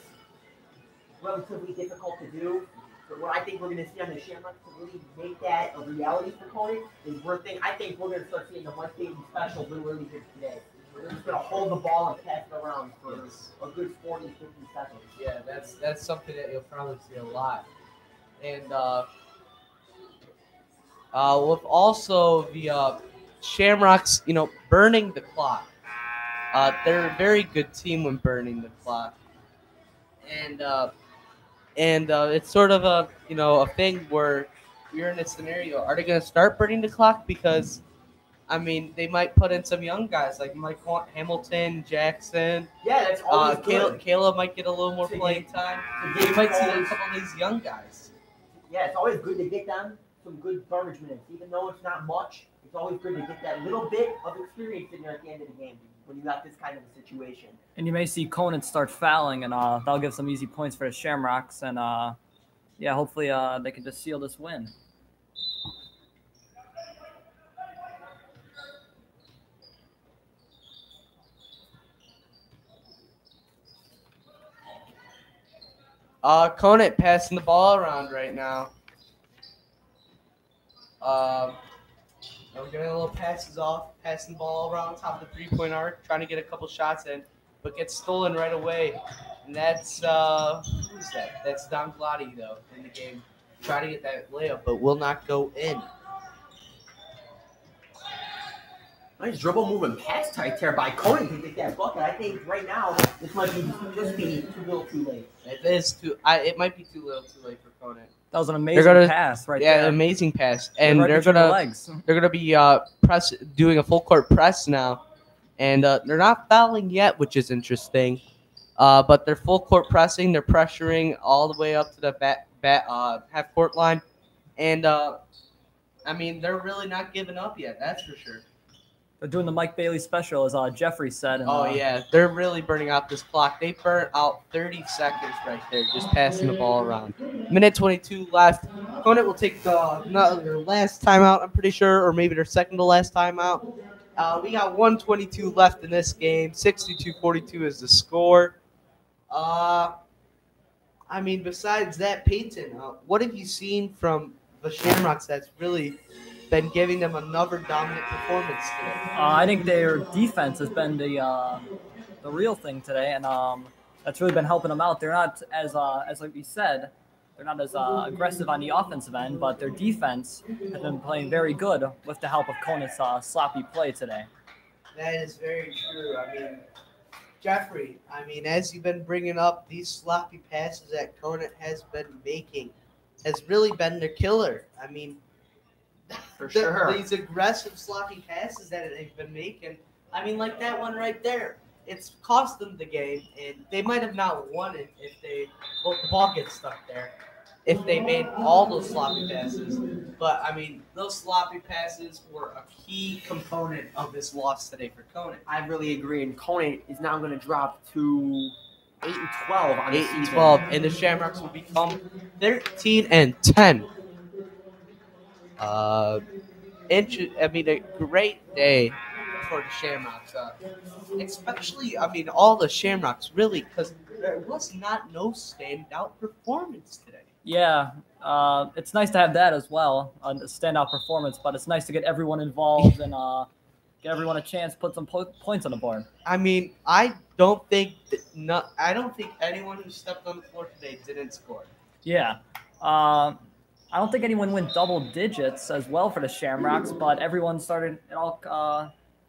relatively difficult to do. But what I think we're going to see on the Shamrocks to really make that a reality for Conant is I think we're going to start seeing the one-game special really good today. We're just going to hold the ball and pass it around for a good 40, 50 seconds. Yeah, that's something that you'll probably see a lot. And with also the Shamrocks, burning the clock. They're a very good team when burning the clock, and it's sort of a thing where you're in a scenario. Are they going to start burning the clock? Because they might put in some young guys like Mike Hamilton, Jackson. Yeah, that's always good. Caleb might get a little more playing time. You might see a couple of these young guys. Yeah, it's always good to get them some good garbage minutes, even though it's not much. It's always good to get that little bit of experience in there at the end of the game when you got this kind of a situation. And you may see Conant start fouling, and that'll give some easy points for the Shamrocks. And, hopefully they can just seal this win. Conant passing the ball around right now. We're getting a little passes off, passing the ball around top of the three-point arc, trying to get a couple shots in, but gets stolen right away. And that's who's that? That's Don Glotty though in the game. Try to get that layup, but will not go in. Nice dribble moving pass tight there by Conant to get that bucket. I think right now this might be just being too little too late. It is too. It might be too little too late for Conant. That was an amazing pass right there. Yeah, amazing pass. And right between the legs. they're gonna be doing a full court press now, and they're not fouling yet, which is interesting. But they're full court pressing. They're pressuring all the way up to the half court line, and I mean they're really not giving up yet. That's for sure. They're doing the Mike Bailey special, as Jeffrey said. And, yeah, they're really burning out this clock. They burnt out 30 seconds right there, just passing the ball around. Minute 22 left. Conant will take their last timeout, I'm pretty sure, or maybe their second to last timeout. We got 1:22 left in this game. 62-42 is the score. I mean, besides that, Peyton, what have you seen from the Shamrocks that's really been giving them another dominant performance today? I think their defense has been the real thing today, and that's really been helping them out. They're not as like we said, they're not as aggressive on the offensive end, but their defense has been playing very good with the help of Conant's sloppy play today. That is very true. I mean, Jeffrey, as you've been bringing up, these sloppy passes that Conant has been making has really been their killer. I mean, For sure. These aggressive sloppy passes that they've been making, like that one right there, it's cost them the game, and they might have not won it if the ball gets stuck there, if they made all those sloppy passes. But, those sloppy passes were a key component of this loss today for Conant. I really agree, and Conant is now going to drop to 8-12 on the season. 8-12, and the Shamrocks will become 13-10. A great day for the Shamrocks. Especially, all the Shamrocks, really, because there was no standout performance today. Yeah, it's nice to have that as well, a standout performance, but it's nice to get everyone involved and get everyone a chance to put some points on the board. I don't think anyone who stepped on the floor today didn't score. Yeah. I don't think anyone went double digits as well for the Shamrocks, but everyone started it all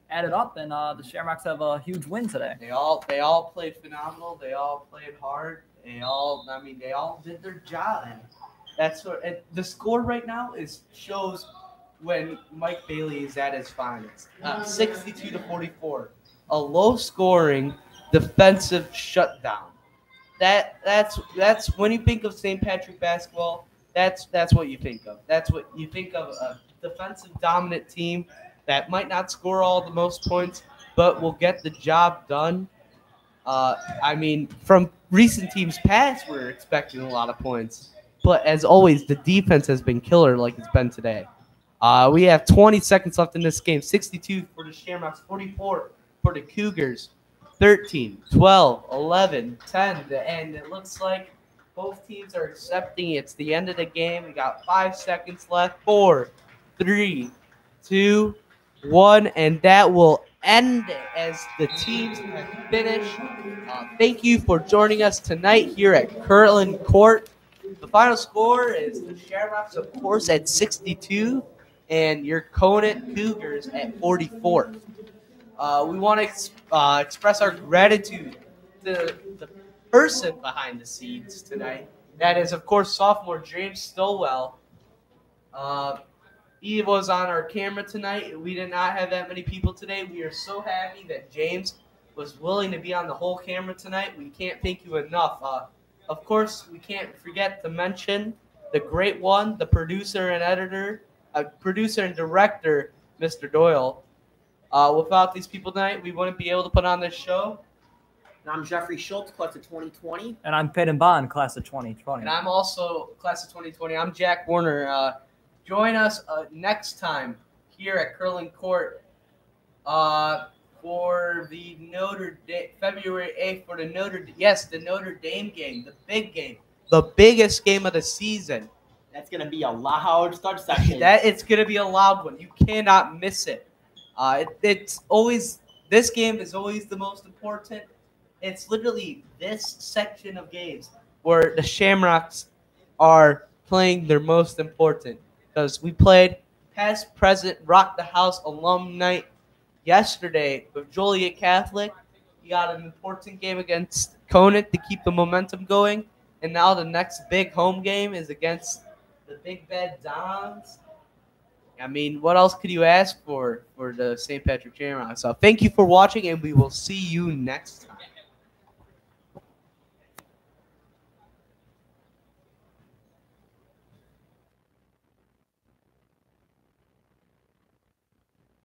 added up, and the Shamrocks have a huge win today. They all played phenomenal. They all played hard. They all did their job. And that's what the score right now shows when Mike Bailey is at his finest. 62-44, a low-scoring defensive shutdown. That's when you think of St. Patrick basketball. That's what you think of. That's what you think of, a defensive dominant team that might not score all the most points, but will get the job done. From recent teams past, we're expecting a lot of points. But as always, the defense has been killer like it's been today. We have 20 seconds left in this game. 62 for the Shamrocks, 44 for the Cougars. 13, 12, 11, 10 to end. It looks like both teams are accepting it's the end of the game. We got 5 seconds left. 4, 3, 2, 1, and that will end it as the teams have finished. Thank you for joining us tonight here at Kirtland Court. The final score is the Shamrocks, of course, at 62, and your Conant Cougars at 44. We want to express our gratitude to the person behind the scenes tonight. That is, of course, sophomore James Stillwell. He was on our camera tonight. We did not have that many people today. We are so happy that James was willing to be on the whole camera tonight. We can't thank you enough. Of course, we can't forget to mention the great one, the producer and director, Mr. Doyle. Without these people tonight, we wouldn't be able to put on this show. And I'm Jeffrey Schultz, class of 2020. And I'm Peyton Bond, class of 2020. And I'm also class of 2020. I'm Jack Warner. Join us next time here at Kirtland Court for the February 8th for the Notre Dame game, the big game. the biggest game of the season. That's gonna be a loud start section. That it's gonna be a loud one. You cannot miss it. It's always this game is always the most important. It's literally this section of games where the Shamrocks are playing their most important because we played past, present, rock the house alum night yesterday with Joliet Catholic. You got an important game against Conant to keep the momentum going, and now the next big home game is against the Big Bad Dons. I mean, what else could you ask for the St. Patrick Shamrocks? So thank you for watching, and we will see you next time.